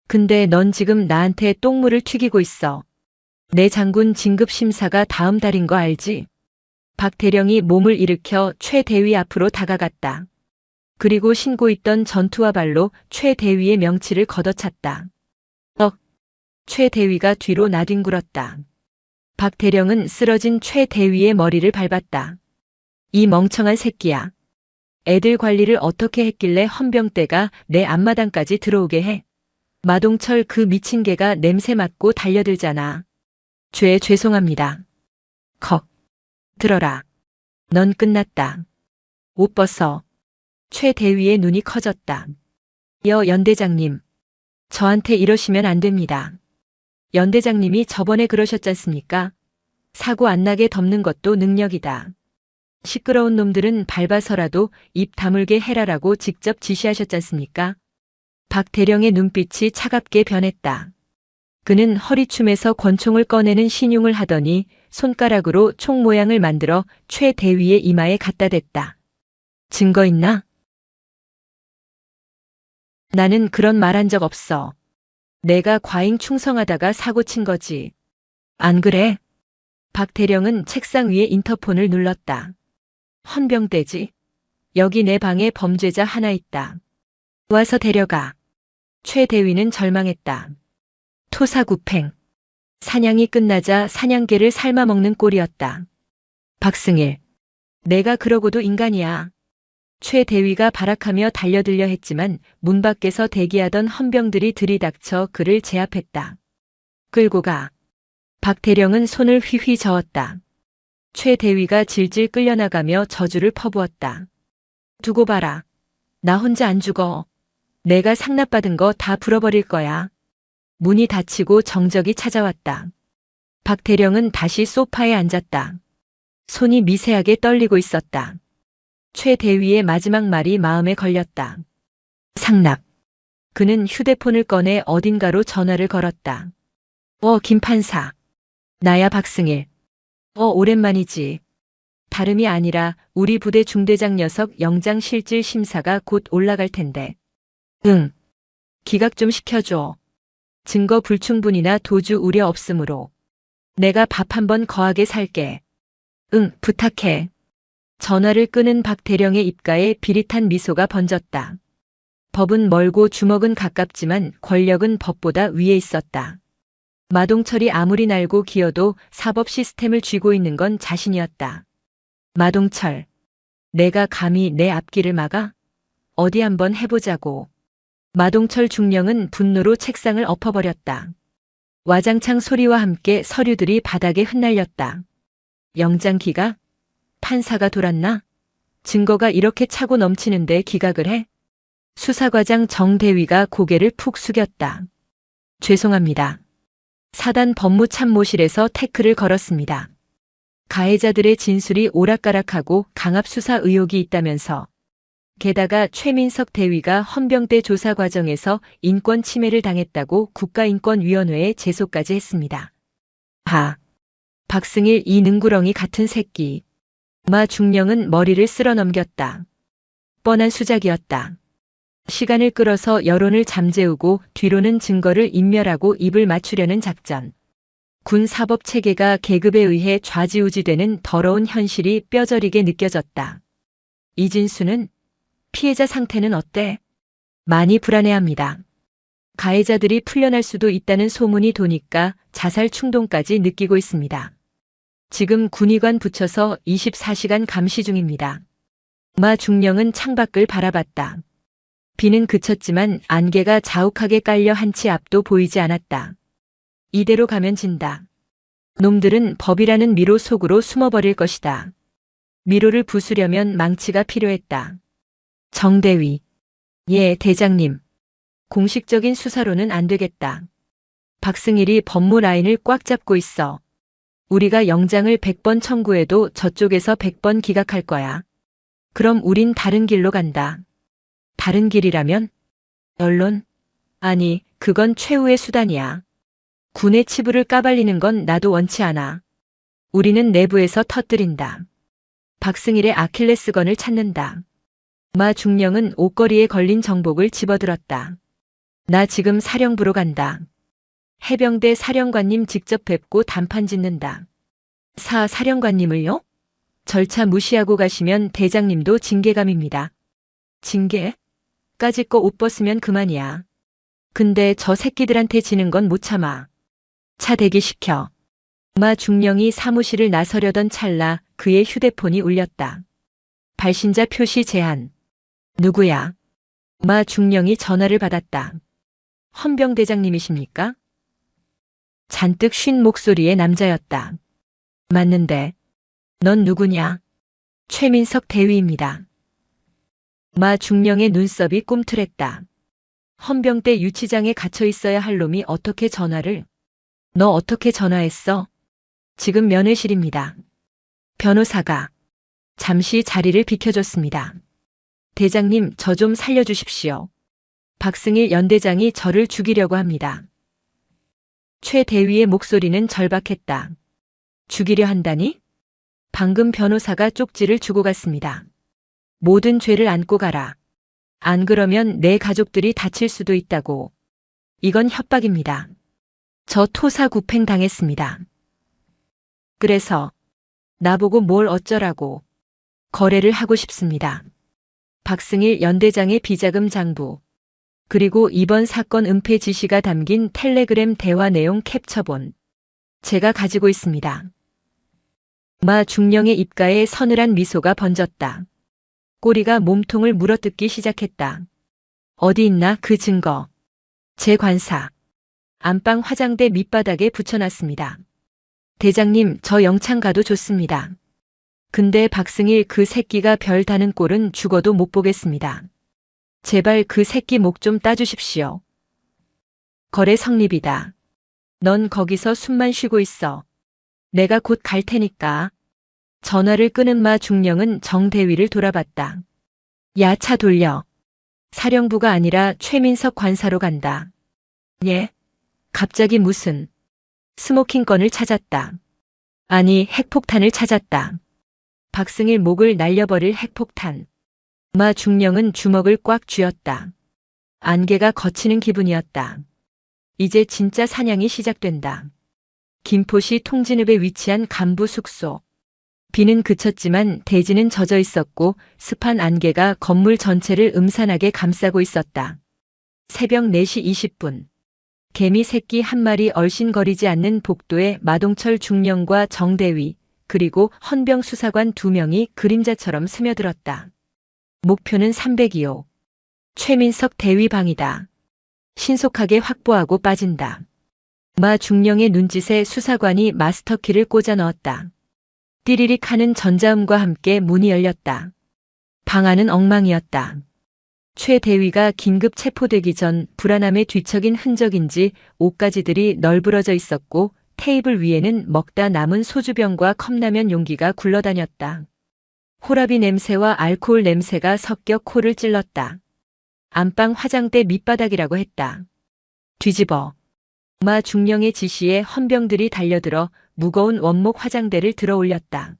근데 넌 지금 나한테 똥물을 튀기고 있어. 내 장군 진급심사가 다음 달인 거 알지? 박 대령이 몸을 일으켜 최 대위 앞으로 다가갔다. 그리고 신고 있던 전투화 발로 최 대위의 명치를 걷어찼다. 최 대위가 뒤로 나뒹굴었다. 박 대령은 쓰러진 최 대위의 머리를 밟았다. 이 멍청한 새끼야. 애들 관리를 어떻게 했길래 헌병대가 내 앞마당까지 들어오게 해. 마동철 그 미친 개가 냄새 맡고 달려들잖아. 죄송합니다. 컥. 들어라. 넌 끝났다. 옷 벗어. 최 대위의 눈이 커졌다. 연대장님. 저한테 이러시면 안 됩니다. 연대장님이 저번에 그러셨잖습니까? 사고 안 나게 덮는 것도 능력이다. 시끄러운 놈들은 밟아서라도 입 다물게 해라라고 직접 지시하셨잖습니까? 박 대령의 눈빛이 차갑게 변했다. 그는 허리춤에서 권총을 꺼내는 신용을 하더니 손가락으로 총 모양을 만들어 최 대위의 이마에 갖다 댔다. 증거 있나? 나는 그런 말 한 적 없어. 내가 과잉 충성하다가 사고 친 거지. 안 그래? 박 대령은 책상 위에 인터폰을 눌렀다. 헌병대지. 여기 내 방에 범죄자 하나 있다. 와서 데려가. 최 대위는 절망했다. 토사구팽. 사냥이 끝나자 사냥개를 삶아먹는 꼴이었다. 박승일. 내가 그러고도 인간이야. 최 대위가 발악하며 달려들려 했지만 문 밖에서 대기하던 헌병들이 들이닥쳐 그를 제압했다. 끌고 가. 박 대령은 손을 휘휘 저었다. 최 대위가 질질 끌려나가며 저주를 퍼부었다. 두고 봐라. 나 혼자 안 죽어. 내가 상납받은 거 다 풀어버릴 거야. 문이 닫히고 정적이 찾아왔다. 박 대령은 다시 소파에 앉았다. 손이 미세하게 떨리고 있었다. 최 대위의 마지막 말이 마음에 걸렸다. 상납. 그는 휴대폰을 꺼내 어딘가로 전화를 걸었다. 김 판사. 나야 박승일. 오랜만이지. 다름이 아니라 우리 부대 중대장 녀석 영장 실질 심사가 곧 올라갈 텐데. 응. 기각 좀 시켜줘. 증거 불충분이나 도주 우려 없으므로. 내가 밥 한번 거하게 살게. 응, 부탁해. 전화를 끄는 박 대령의 입가에 비릿한 미소가 번졌다. 법은 멀고 주먹은 가깝지만 권력은 법보다 위에 있었다. 마동철이 아무리 날고 기어도 사법 시스템을 쥐고 있는 건 자신이었다. 마동철. 내가 감히 내 앞길을 막아? 어디 한번 해보자고. 마동철 중령은 분노로 책상을 엎어버렸다. 와장창 소리와 함께 서류들이 바닥에 흩날렸다. 영장 기각? 판사가 돌았나? 증거가 이렇게 차고 넘치는데 기각을 해? 수사과장 정대위가 고개를 푹 숙였다. 죄송합니다. 사단 법무참모실에서 태클을 걸었습니다. 가해자들의 진술이 오락가락하고 강압 수사 의혹이 있다면서. 게다가 최민석 대위가 헌병대 조사 과정에서 인권 침해를 당했다고 국가인권위원회에 제소까지 했습니다. 박승일 이 능구렁이 같은 새끼. 마 중령은 머리를 쓸어 넘겼다. 뻔한 수작이었다. 시간을 끌어서 여론을 잠재우고 뒤로는 증거를 인멸하고 입을 맞추려는 작전. 군 사법 체계가 계급에 의해 좌지우지되는 더러운 현실이 뼈저리게 느껴졌다. 이진수는 피해자 상태는 어때? 많이 불안해합니다. 가해자들이 풀려날 수도 있다는 소문이 도니까 자살 충동까지 느끼고 있습니다. 지금 군의관 붙여서 24시간 감시 중입니다. 마 중령은 창밖을 바라봤다. 비는 그쳤지만 안개가 자욱하게 깔려 한치 앞도 보이지 않았다. 이대로 가면 진다. 놈들은 법이라는 미로 속으로 숨어버릴 것이다. 미로를 부수려면 망치가 필요했다. 정대위. 예, 대장님. 공식적인 수사로는 안 되겠다. 박승일이 법무 라인을 꽉 잡고 있어. 우리가 영장을 100번 청구해도 저쪽에서 100번 기각할 거야. 그럼 우린 다른 길로 간다. 다른 길이라면? 언론? 아니, 그건 최후의 수단이야. 군의 치부를 까발리는 건 나도 원치 않아. 우리는 내부에서 터뜨린다. 박승일의 아킬레스건을 찾는다. 마 중령은 옷걸이에 걸린 정복을 집어들었다. 나 지금 사령부로 간다. 해병대 사령관님 직접 뵙고 단판 짓는다. 사령관님을요? 절차 무시하고 가시면 대장님도 징계감입니다. 징계? 까짓 거 옷 벗으면 그만이야. 근데 저 새끼들한테 지는 건 못 참아. 차 대기시켜. 마 중령이 사무실을 나서려던 찰나 그의 휴대폰이 울렸다. 발신자 표시 제한. 누구야? 마 중령이 전화를 받았다. 헌병대장님이십니까? 잔뜩 쉰 목소리의 남자였다. 맞는데. 넌 누구냐? 최민석 대위입니다. 마 중령의 눈썹이 꿈틀했다. 헌병대 유치장에 갇혀 있어야 할 놈이 어떻게 전화를? 너 어떻게 전화했어? 지금 면회실입니다. 변호사가 잠시 자리를 비켜줬습니다. 대장님, 저 좀 살려주십시오. 박승일 연대장이 저를 죽이려고 합니다. 최 대위의 목소리는 절박했다. 죽이려 한다니? 방금 변호사가 쪽지를 주고 갔습니다. 모든 죄를 안고 가라. 안 그러면 내 가족들이 다칠 수도 있다고. 이건 협박입니다. 저 토사구팽 당했습니다. 그래서 나보고 뭘 어쩌라고. 거래를 하고 싶습니다. 박승일 연대장의 비자금 장부. 그리고 이번 사건 은폐 지시가 담긴 텔레그램 대화 내용 캡처본. 제가 가지고 있습니다. 마 중령의 입가에 서늘한 미소가 번졌다. 꼬리가 몸통을 물어뜯기 시작했다. 어디 있나 그 증거. 제 관사. 안방 화장대 밑바닥에 붙여놨습니다. 대장님, 저 영창 가도 좋습니다. 근데 박승일 그 새끼가 별 다는 꼴은 죽어도 못 보겠습니다. 제발 그 새끼 목 좀 따주십시오. 거래 성립이다. 넌 거기서 숨만 쉬고 있어. 내가 곧 갈 테니까. 전화를 끊은 마 중령은 정대위를 돌아봤다. 야, 차 돌려. 사령부가 아니라 최민석 관사로 간다. 예? 갑자기 무슨? 스모킹건을 찾았다. 아니, 핵폭탄을 찾았다. 박승일 목을 날려버릴 핵폭탄. 마 중령은 주먹을 꽉 쥐었다. 안개가 걷히는 기분이었다. 이제 진짜 사냥이 시작된다. 김포시 통진읍에 위치한 간부 숙소. 비는 그쳤지만 대지는 젖어 있었고 습한 안개가 건물 전체를 음산하게 감싸고 있었다. 새벽 4시 20분. 개미 새끼 한 마리 얼씬거리지 않는 복도에 마동철 중령과 정대위 그리고 헌병 수사관 2명이 그림자처럼 스며들었다. 목표는 302호. 최민석 대위 방이다. 신속하게 확보하고 빠진다. 마 중령의 눈짓에 수사관이 마스터키를 꽂아 넣었다. 띠리릭 하는 전자음과 함께 문이 열렸다. 방 안은 엉망이었다. 최 대위가 긴급 체포되기 전 불안함에 뒤척인 흔적인지 옷가지들이 널브러져 있었고 테이블 위에는 먹다 남은 소주병과 컵라면 용기가 굴러다녔다. 호라비 냄새와 알코올 냄새가 섞여 코를 찔렀다. 안방 화장대 밑바닥이라고 했다. 뒤집어. 마 중령의 지시에 헌병들이 달려들어 무거운 원목 화장대를 들어 올렸다.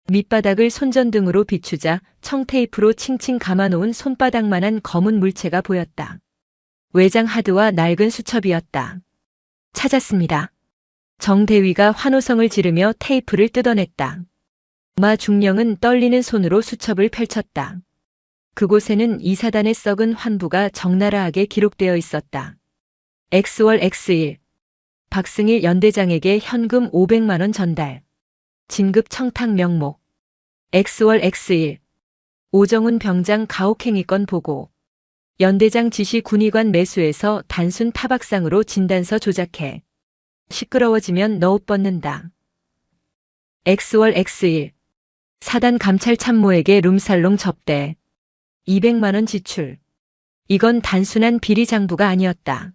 밑바닥을 손전등으로 비추자 청테이프로 칭칭 감아놓은 손바닥만한 검은 물체가 보였다. 외장 하드와 낡은 수첩이었다. 찾았습니다. 정대위가 환호성을 지르며 테이프를 뜯어냈다. 마 중령은 떨리는 손으로 수첩을 펼쳤다. 그곳에는 이사단의 썩은 환부가 적나라하게 기록되어 있었다. X월 X1. 박승일 연대장에게 현금 500만 원 전달. 진급 청탁 명목. X월 X1. 오정훈 병장 가혹행위건 보고. 연대장 지시 군의관 매수해서 단순 타박상으로 진단서 조작해. 시끄러워지면 너 옷 벗는다. X월 X1. 사단 감찰 참모에게 룸살롱 접대. 200만 원 지출. 이건 단순한 비리 장부가 아니었다.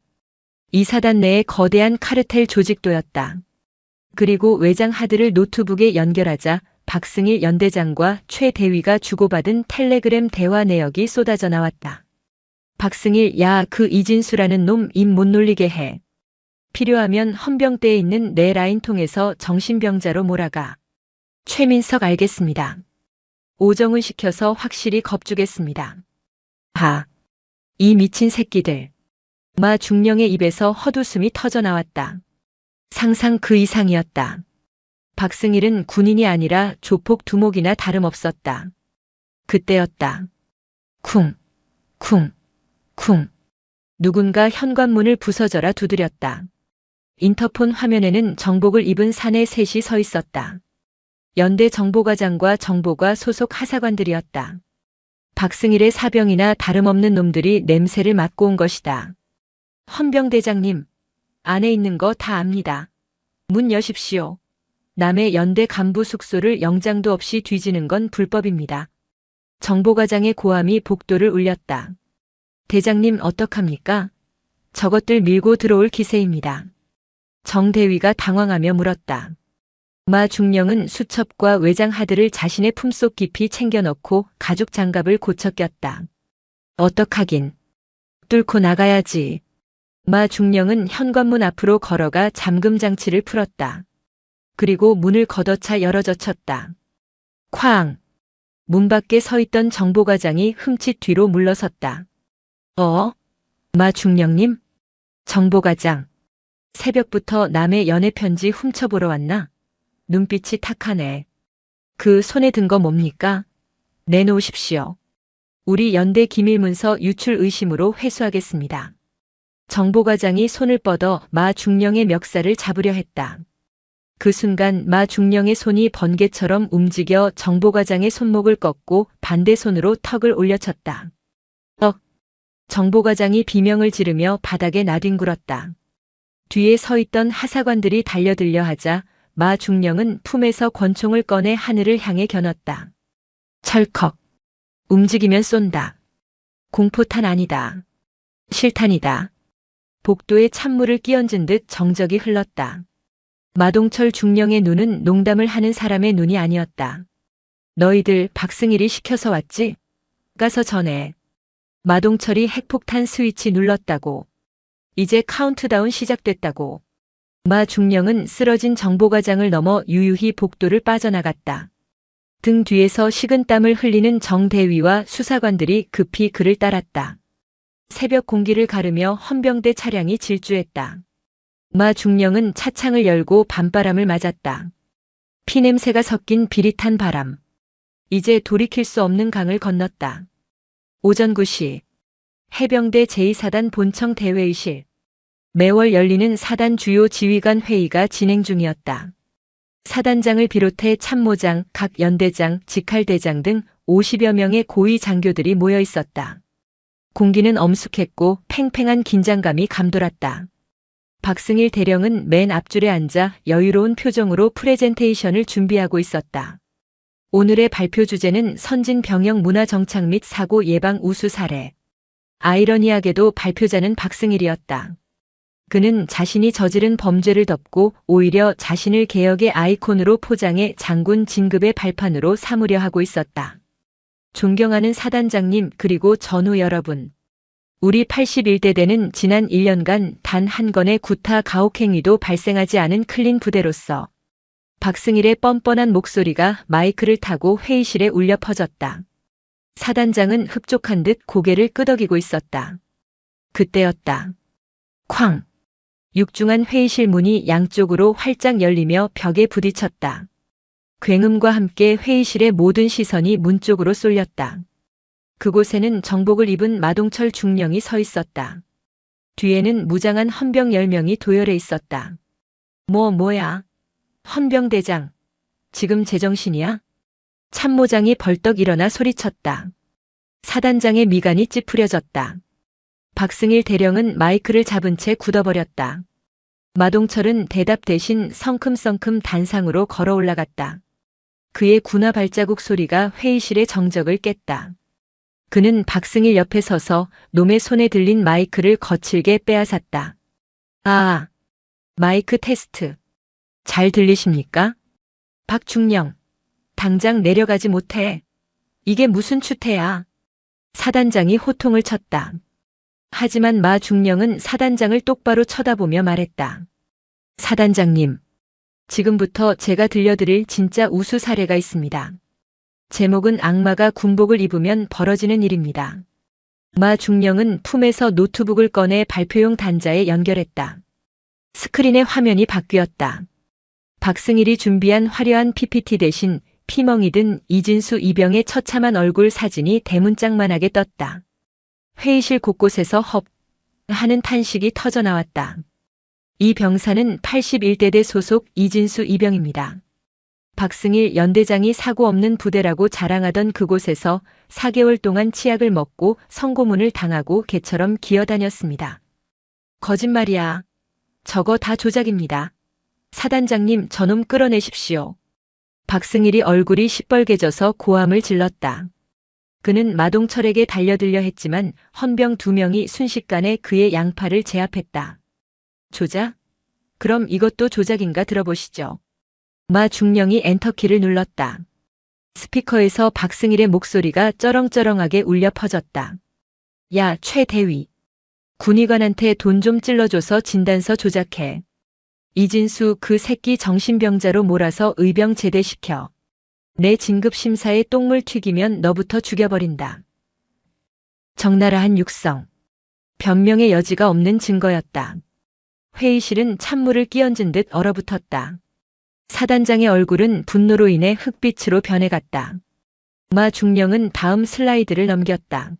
이 사단 내에 거대한 카르텔 조직도였다. 그리고 외장 하드를 노트북에 연결하자 박승일 연대장과 최 대위가 주고받은 텔레그램 대화 내역이 쏟아져 나왔다. 박승일, 야, 그 이진수라는 놈 입 못 놀리게 해. 필요하면 헌병대에 있는 내 라인 통해서 정신병자로 몰아가. 최민석 알겠습니다. 오정훈 시켜서 확실히 겁주겠습니다. 하. 이 미친 새끼들. 마 중령의 입에서 헛웃음이 터져 나왔다. 상상 그 이상이었다. 박승일은 군인이 아니라 조폭 두목이나 다름없었다. 그때였다. 쿵, 쿵, 쿵. 누군가 현관문을 부서져라 두드렸다. 인터폰 화면에는 정복을 입은 사내 셋이 서 있었다. 연대 정보과장과 정보과 소속 하사관들이었다. 박승일의 사병이나 다름없는 놈들이 냄새를 맡고 온 것이다. 헌병대장님, 안에 있는 거 다 압니다. 문 여십시오. 남의 연대 간부 숙소를 영장도 없이 뒤지는 건 불법입니다. 정보과장의 고함이 복도를 울렸다. 대장님 어떡합니까? 저것들 밀고 들어올 기세입니다. 정대위가 당황하며 물었다. 마 중령은 수첩과 외장하드를 자신의 품속 깊이 챙겨 넣고 가죽 장갑을 고쳐 꼈다. 어떡하긴. 뚫고 나가야지. 마 중령은 현관문 앞으로 걸어가 잠금 장치를 풀었다. 그리고 문을 걷어차 열어젖혔다. 쾅! 문 밖에 서 있던 정보과장이 흠칫 뒤로 물러섰다. 마 중령님? 정보과장. 새벽부터 남의 연애 편지 훔쳐보러 왔나? 눈빛이 탁하네. 그 손에 든 거 뭡니까? 내놓으십시오. 우리 연대 기밀문서 유출 의심으로 회수하겠습니다. 정보과장이 손을 뻗어 마 중령의 멱살을 잡으려 했다. 그 순간 마 중령의 손이 번개처럼 움직여 정보과장의 손목을 꺾고 반대 손으로 턱을 올려쳤다. 정보과장이 비명을 지르며 바닥에 나뒹굴었다. 뒤에 서 있던 하사관들이 달려들려 하자 마 중령은 품에서 권총을 꺼내 하늘을 향해 겨눴다. 철컥. 움직이면 쏜다. 공포탄 아니다. 실탄이다. 복도에 찬물을 끼얹은 듯 정적이 흘렀다. 마동철 중령의 눈은 농담을 하는 사람의 눈이 아니었다. 너희들 박승일이 시켜서 왔지? 가서 전해. 마동철이 핵폭탄 스위치 눌렀다고. 이제 카운트다운 시작됐다고. 마 중령은 쓰러진 정보과장을 넘어 유유히 복도를 빠져나갔다. 등 뒤에서 식은땀을 흘리는 정대위와 수사관들이 급히 그를 따랐다. 새벽 공기를 가르며 헌병대 차량이 질주했다. 마 중령은 차창을 열고 밤바람을 맞았다. 피냄새가 섞인 비릿한 바람. 이제 돌이킬 수 없는 강을 건넜다. 오전 9시 해병대 제2사단 본청 대회의실. 매월 열리는 사단 주요 지휘관 회의가 진행 중이었다. 사단장을 비롯해 참모장, 각 연대장, 직할대장 등 50여 명의 고위 장교들이 모여 있었다. 공기는 엄숙했고 팽팽한 긴장감이 감돌았다. 박승일 대령은 맨 앞줄에 앉아 여유로운 표정으로 프레젠테이션을 준비하고 있었다. 오늘의 발표 주제는 선진 병영 문화 정착 및 사고 예방 우수 사례. 아이러니하게도 발표자는 박승일이었다. 그는 자신이 저지른 범죄를 덮고 오히려 자신을 개혁의 아이콘으로 포장해 장군 진급의 발판으로 삼으려 하고 있었다. 존경하는 사단장님 그리고 전우 여러분. 우리 81대대는 지난 1년간 단 한 건의 구타 가혹행위도 발생하지 않은 클린 부대로서 박승일의 뻔뻔한 목소리가 마이크를 타고 회의실에 울려 퍼졌다. 사단장은 흡족한 듯 고개를 끄덕이고 있었다. 그때였다. 쾅! 육중한 회의실 문이 양쪽으로 활짝 열리며 벽에 부딪혔다. 굉음과 함께 회의실의 모든 시선이 문 쪽으로 쏠렸다. 그곳에는 정복을 입은 마동철 중령이 서 있었다. 뒤에는 무장한 헌병 10명이 도열해 있었다. 뭐야? 헌병대장. 지금 제정신이야? 참모장이 벌떡 일어나 소리쳤다. 사단장의 미간이 찌푸려졌다. 박승일 대령은 마이크를 잡은 채 굳어버렸다. 마동철은 대답 대신 성큼성큼 단상으로 걸어 올라갔다. 그의 군화 발자국 소리가 회의실의 정적을 깼다. 그는 박승일 옆에 서서 놈의 손에 들린 마이크를 거칠게 빼앗았다. 아, 마이크 테스트. 잘 들리십니까? 박중령, 당장 내려가지 못해. 이게 무슨 추태야. 사단장이 호통을 쳤다. 하지만 마 중령은 사단장을 똑바로 쳐다보며 말했다. 사단장님, 지금부터 제가 들려드릴 진짜 우수 사례가 있습니다. 제목은 악마가 군복을 입으면 벌어지는 일입니다. 마 중령은 품에서 노트북을 꺼내 발표용 단자에 연결했다. 스크린의 화면이 바뀌었다. 박승일이 준비한 화려한 PPT 대신 피멍이 든 이진수 이병의 처참한 얼굴 사진이 대문짝만하게 떴다. 회의실 곳곳에서 하는 탄식이 터져 나왔다. 이 병사는 81대대 소속 이진수 이병입니다. 박승일 연대장이 사고 없는 부대라고 자랑하던 그곳에서 4개월 동안 치약을 먹고 성고문을 당하고 개처럼 기어다녔습니다. 거짓말이야. 저거 다 조작입니다. 사단장님, 저놈 끌어내십시오. 박승일이 얼굴이 시뻘개져서 고함을 질렀다. 그는 마동철에게 달려들려 했지만 헌병 2명이 순식간에 그의 양팔을 제압했다. 조작? 그럼 이것도 조작인가 들어보시죠. 마중령이 엔터키를 눌렀다. 스피커에서 박승일의 목소리가 쩌렁쩌렁하게 울려 퍼졌다. 야, 최대위. 군의관한테 돈 좀 찔러줘서 진단서 조작해. 이진수 그 새끼 정신병자로 몰아서 의병 제대시켜. 내 진급심사에 똥물 튀기면 너부터 죽여버린다. 적나라한 육성. 변명의 여지가 없는 증거였다. 회의실은 찬물을 끼얹은 듯 얼어붙었다. 사단장의 얼굴은 분노로 인해 흑빛으로 변해갔다. 마중령은 다음 슬라이드를 넘겼다.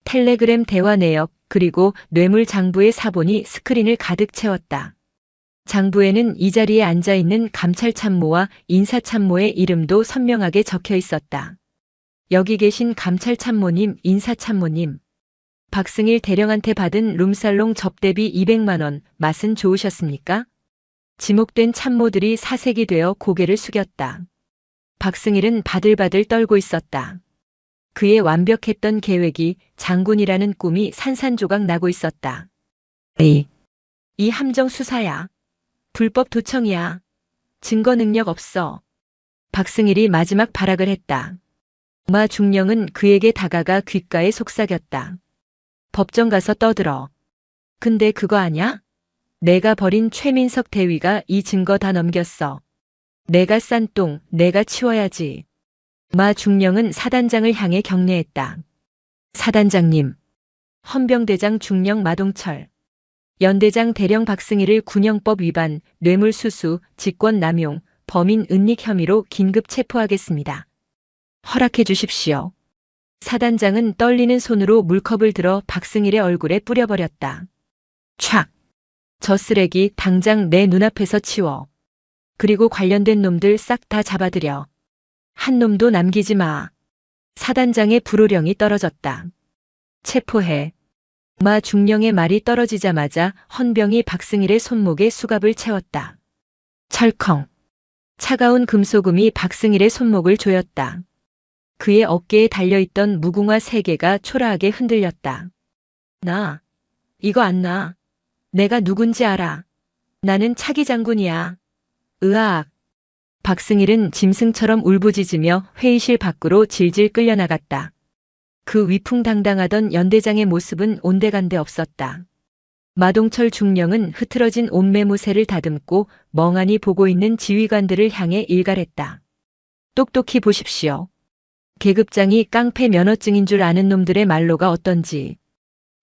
텔레그램 대화 내역 그리고 뇌물 장부의 사본이 스크린을 가득 채웠다. 장부에는 이 자리에 앉아있는 감찰참모와 인사참모의 이름도 선명하게 적혀 있었다. 여기 계신 감찰참모님, 인사참모님. 박승일 대령한테 받은 룸살롱 접대비 200만 원, 맛은 좋으셨습니까? 지목된 참모들이 사색이 되어 고개를 숙였다. 박승일은 바들바들 떨고 있었다. 그의 완벽했던 계획이 장군이라는 꿈이 산산조각 나고 있었다. 이 함정 수사야. 불법 도청이야. 증거 능력 없어. 박승일이 마지막 발악을 했다. 마중령은 그에게 다가가 귓가에 속삭였다. 법정 가서 떠들어. 근데 그거 아냐? 내가 버린 최민석 대위가 이 증거 다 넘겼어. 내가 싼 똥, 내가 치워야지. 마중령은 사단장을 향해 경례했다. 사단장님. 헌병대장 중령 마동철. 연대장 대령 박승일을 군형법 위반, 뇌물수수, 직권남용, 범인 은닉 혐의로 긴급 체포하겠습니다. 허락해 주십시오. 사단장은 떨리는 손으로 물컵을 들어 박승일의 얼굴에 뿌려버렸다. 촥! 저 쓰레기 당장 내 눈앞에서 치워. 그리고 관련된 놈들 싹 다 잡아들여. 한 놈도 남기지 마. 사단장의 불호령이 떨어졌다. 체포해. 마중령의 말이 떨어지자마자 헌병이 박승일의 손목에 수갑을 채웠다. 철컹. 차가운 금소금이 박승일의 손목을 조였다. 그의 어깨에 달려있던 무궁화 3개가 초라하게 흔들렸다. 나. 이거 안 나. 내가 누군지 알아. 나는 차기 장군이야. 으악. 박승일은 짐승처럼 울부짖으며 회의실 밖으로 질질 끌려나갔다. 그 위풍당당하던 연대장의 모습은 온데간데 없었다. 마동철 중령은 흐트러진 옷매무새를 다듬고 멍하니 보고 있는 지휘관들을 향해 일갈했다. 똑똑히 보십시오. 계급장이 깡패 면허증인 줄 아는 놈들의 말로가 어떤지.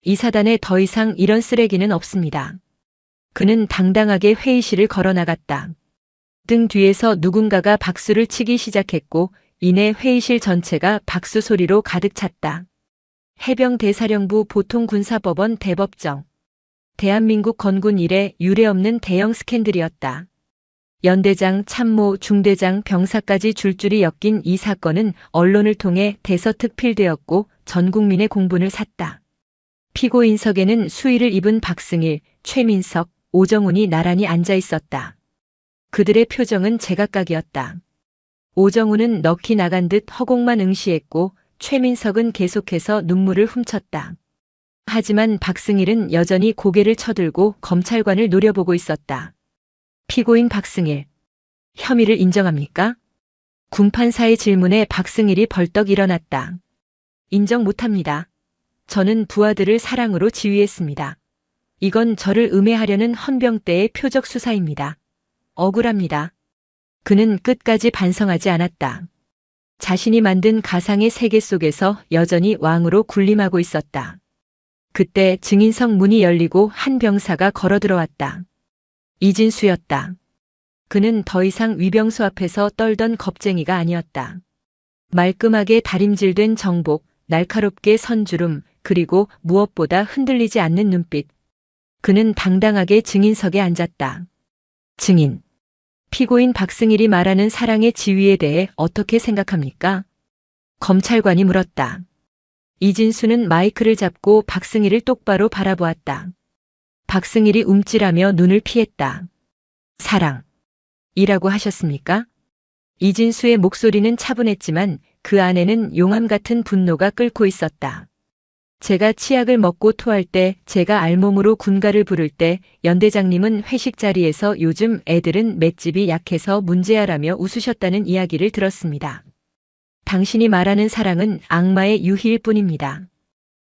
이 사단에 더 이상 이런 쓰레기는 없습니다. 그는 당당하게 회의실을 걸어나갔다. 등 뒤에서 누군가가 박수를 치기 시작했고 이내 회의실 전체가 박수 소리로 가득 찼다. 해병대사령부 보통군사법원 대법정. 대한민국 건군 이래 유례없는 대형 스캔들이었다. 연대장, 참모, 중대장, 병사까지 줄줄이 엮인 이 사건은 언론을 통해 대서특필되었고 전 국민의 공분을 샀다. 피고인석에는 수의를 입은 박승일, 최민석, 오정훈이 나란히 앉아 있었다. 그들의 표정은 제각각이었다. 오정훈은 넋이 나간 듯 허공만 응시했고 최민석은 계속해서 눈물을 훔쳤다. 하지만 박승일은 여전히 고개를 쳐들고 검찰관을 노려보고 있었다. 피고인 박승일. 혐의를 인정합니까? 군판사의 질문에 박승일이 벌떡 일어났다. 인정 못합니다. 저는 부하들을 사랑으로 지휘했습니다. 이건 저를 음해하려는 헌병 때의 표적 수사입니다. 억울합니다. 그는 끝까지 반성하지 않았다. 자신이 만든 가상의 세계 속에서 여전히 왕으로 군림하고 있었다. 그때 증인석 문이 열리고 한 병사가 걸어 들어왔다. 이진수였다. 그는 더 이상 위병소 앞에서 떨던 겁쟁이가 아니었다. 말끔하게 다림질된 정복, 날카롭게 선 주름, 그리고 무엇보다 흔들리지 않는 눈빛. 그는 당당하게 증인석에 앉았다. 증인. 피고인 박승일이 말하는 사랑의 지위에 대해 어떻게 생각합니까? 검찰관이 물었다. 이진수는 마이크를 잡고 박승일을 똑바로 바라보았다. 박승일이 움찔하며 눈을 피했다. 사랑이라고 하셨습니까? 이진수의 목소리는 차분했지만 그 안에는 용암 같은 분노가 끓고 있었다. 제가 치약을 먹고 토할 때, 제가 알몸으로 군가를 부를 때, 연대장님은 회식 자리에서 요즘 애들은 맷집이 약해서 문제야라며 웃으셨다는 이야기를 들었습니다. 당신이 말하는 사랑은 악마의 유희일 뿐입니다.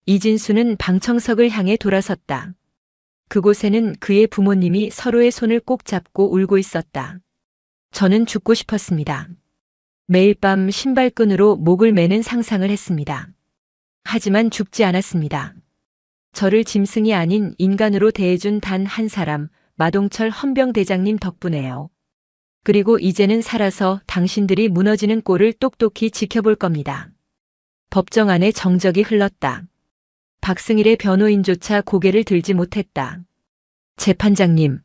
이진수는 방청석을 향해 돌아섰다. 그곳에는 그의 부모님이 서로의 손을 꼭 잡고 울고 있었다. 저는 죽고 싶었습니다. 매일 밤 신발끈으로 목을 매는 상상을 했습니다. 하지만 죽지 않았습니다. 저를 짐승이 아닌 인간으로 대해준 단 한 사람, 마동철 헌병대장님 덕분에요. 그리고 이제는 살아서 당신들이 무너지는 꼴을 똑똑히 지켜볼 겁니다. 법정 안에 정적이 흘렀다. 박승일의 변호인조차 고개를 들지 못했다. 재판장님,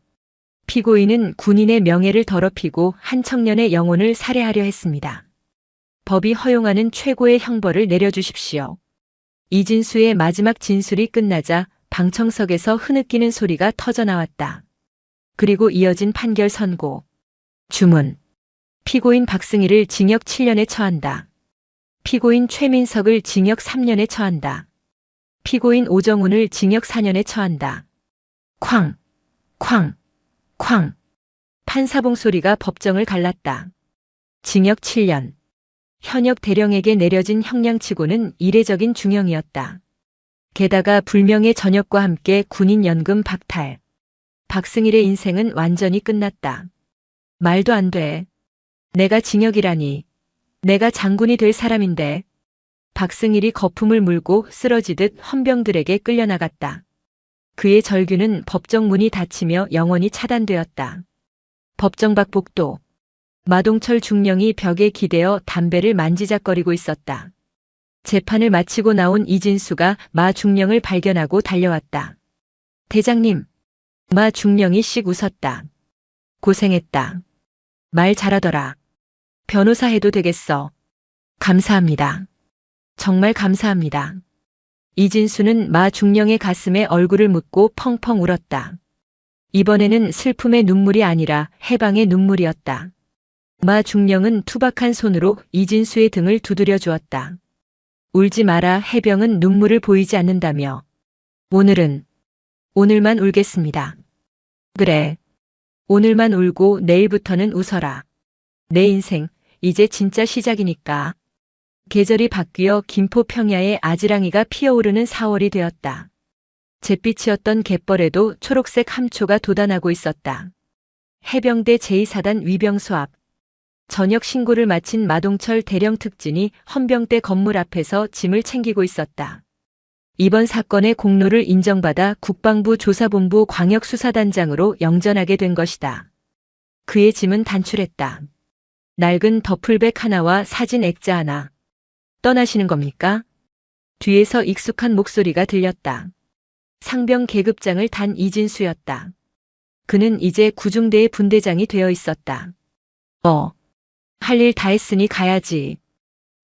피고인은 군인의 명예를 더럽히고 한 청년의 영혼을 살해하려 했습니다. 법이 허용하는 최고의 형벌을 내려주십시오. 이진수의 마지막 진술이 끝나자 방청석에서 흐느끼는 소리가 터져나왔다. 그리고 이어진 판결 선고. 주문. 피고인 박승일을 징역 7년에 처한다. 피고인 최민석을 징역 3년에 처한다. 피고인 오정훈을 징역 4년에 처한다. 쾅, 쾅, 쾅. 판사봉 소리가 법정을 갈랐다. 징역 7년. 현역 대령에게 내려진 형량치고는 이례적인 중형이었다. 게다가 불명예 전역과 함께 군인연금 박탈. 박승일의 인생은 완전히 끝났다. 말도 안 돼. 내가 징역이라니. 내가 장군이 될 사람인데. 박승일이 거품을 물고 쓰러지듯 헌병들에게 끌려나갔다. 그의 절규는 법정 문이 닫히며 영원히 차단되었다. 법정 밖 복도. 마동철 중령이 벽에 기대어 담배를 만지작거리고 있었다. 재판을 마치고 나온 이진수가 마 중령을 발견하고 달려왔다. 대장님. 마 중령이 씩 웃었다. 고생했다. 말 잘하더라. 변호사 해도 되겠어. 감사합니다. 정말 감사합니다. 이진수는 마 중령의 가슴에 얼굴을 묻고 펑펑 울었다. 이번에는 슬픔의 눈물이 아니라 해방의 눈물이었다. 마 중령은 투박한 손으로 이진수의 등을 두드려 주었다. 울지 마라. 해병은 눈물을 보이지 않는다며. 오늘만 울겠습니다. 그래. 오늘만 울고 내일부터는 웃어라. 내 인생 이제 진짜 시작이니까. 계절이 바뀌어 김포 평야에 아지랑이가 피어오르는 4월이 되었다. 잿빛이었던 갯벌에도 초록색 함초가 돋아나고 있었다. 해병대 제2사단 위병소 앞. 저녁 신고를 마친 마동철 대령 특진이 헌병대 건물 앞에서 짐을 챙기고 있었다. 이번 사건의 공로를 인정받아 국방부 조사본부 광역수사단장으로 영전하게 된 것이다. 그의 짐은 단출했다. 낡은 더플백 하나와 사진 액자 하나. 떠나시는 겁니까? 뒤에서 익숙한 목소리가 들렸다. 상병 계급장을 단 이진수였다. 그는 이제 구중대의 분대장이 되어 있었다. 할 일 다 했으니 가야지.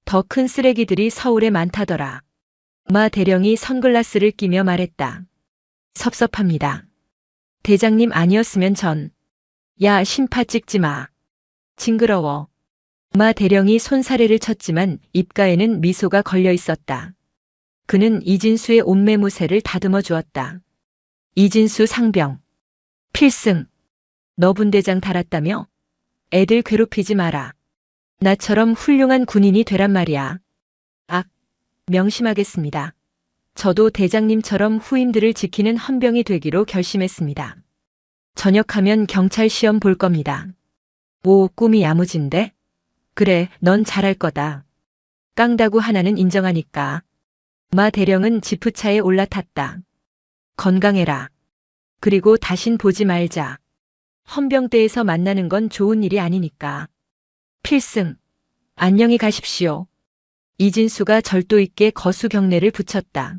더 큰 쓰레기들이 서울에 많다더라. 마 대령이 선글라스를 끼며 말했다. 섭섭합니다. 대장님 아니었으면 전. 야, 심파 찍지 마. 징그러워. 마 대령이 손사래를 쳤지만 입가에는 미소가 걸려 있었다. 그는 이진수의 옷매무새를 다듬어 주었다. 이진수 상병. 필승. 너 분대장 달았다며? 애들 괴롭히지 마라. 나처럼 훌륭한 군인이 되란 말이야. 명심하겠습니다. 저도 대장님처럼 후임들을 지키는 헌병이 되기로 결심했습니다. 전역하면 경찰 시험 볼 겁니다. 오, 꿈이 야무진데? 그래, 넌 잘할 거다. 깡다구 하나는 인정하니까. 마 대령은 지프차에 올라탔다. 건강해라. 그리고 다신 보지 말자. 헌병대에서 만나는 건 좋은 일이 아니니까. 필승. 안녕히 가십시오. 이진수가 절도 있게 거수 경례를 붙였다.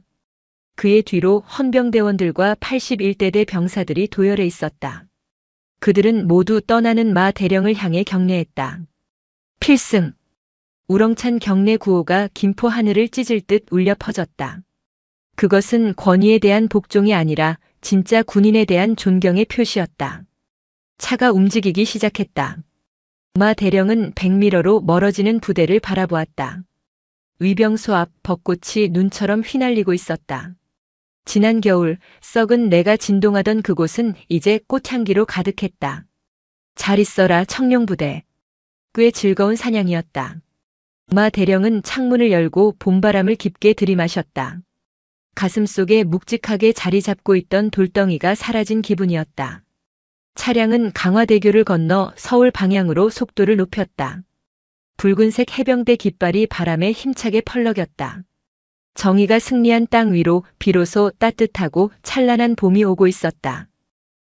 그의 뒤로 헌병대원들과 81대대 병사들이 도열해 있었다. 그들은 모두 떠나는 마 대령을 향해 경례했다. 필승! 우렁찬 경례 구호가 김포 하늘을 찢을 듯 울려 퍼졌다. 그것은 권위에 대한 복종이 아니라 진짜 군인에 대한 존경의 표시였다. 차가 움직이기 시작했다. 마 대령은 백미러로 멀어지는 부대를 바라보았다. 위병소 앞 벚꽃이 눈처럼 휘날리고 있었다. 지난 겨울 썩은 내가 진동하던 그곳은 이제 꽃향기로 가득했다. 잘 있어라 청룡부대. 꽤 즐거운 사냥이었다. 마 대령은 창문을 열고 봄바람을 깊게 들이마셨다. 가슴속에 묵직하게 자리 잡고 있던 돌덩이가 사라진 기분이었다. 차량은 강화대교를 건너 서울 방향으로 속도를 높였다. 붉은색 해병대 깃발이 바람에 힘차게 펄럭였다. 정의가 승리한 땅 위로 비로소 따뜻하고 찬란한 봄이 오고 있었다.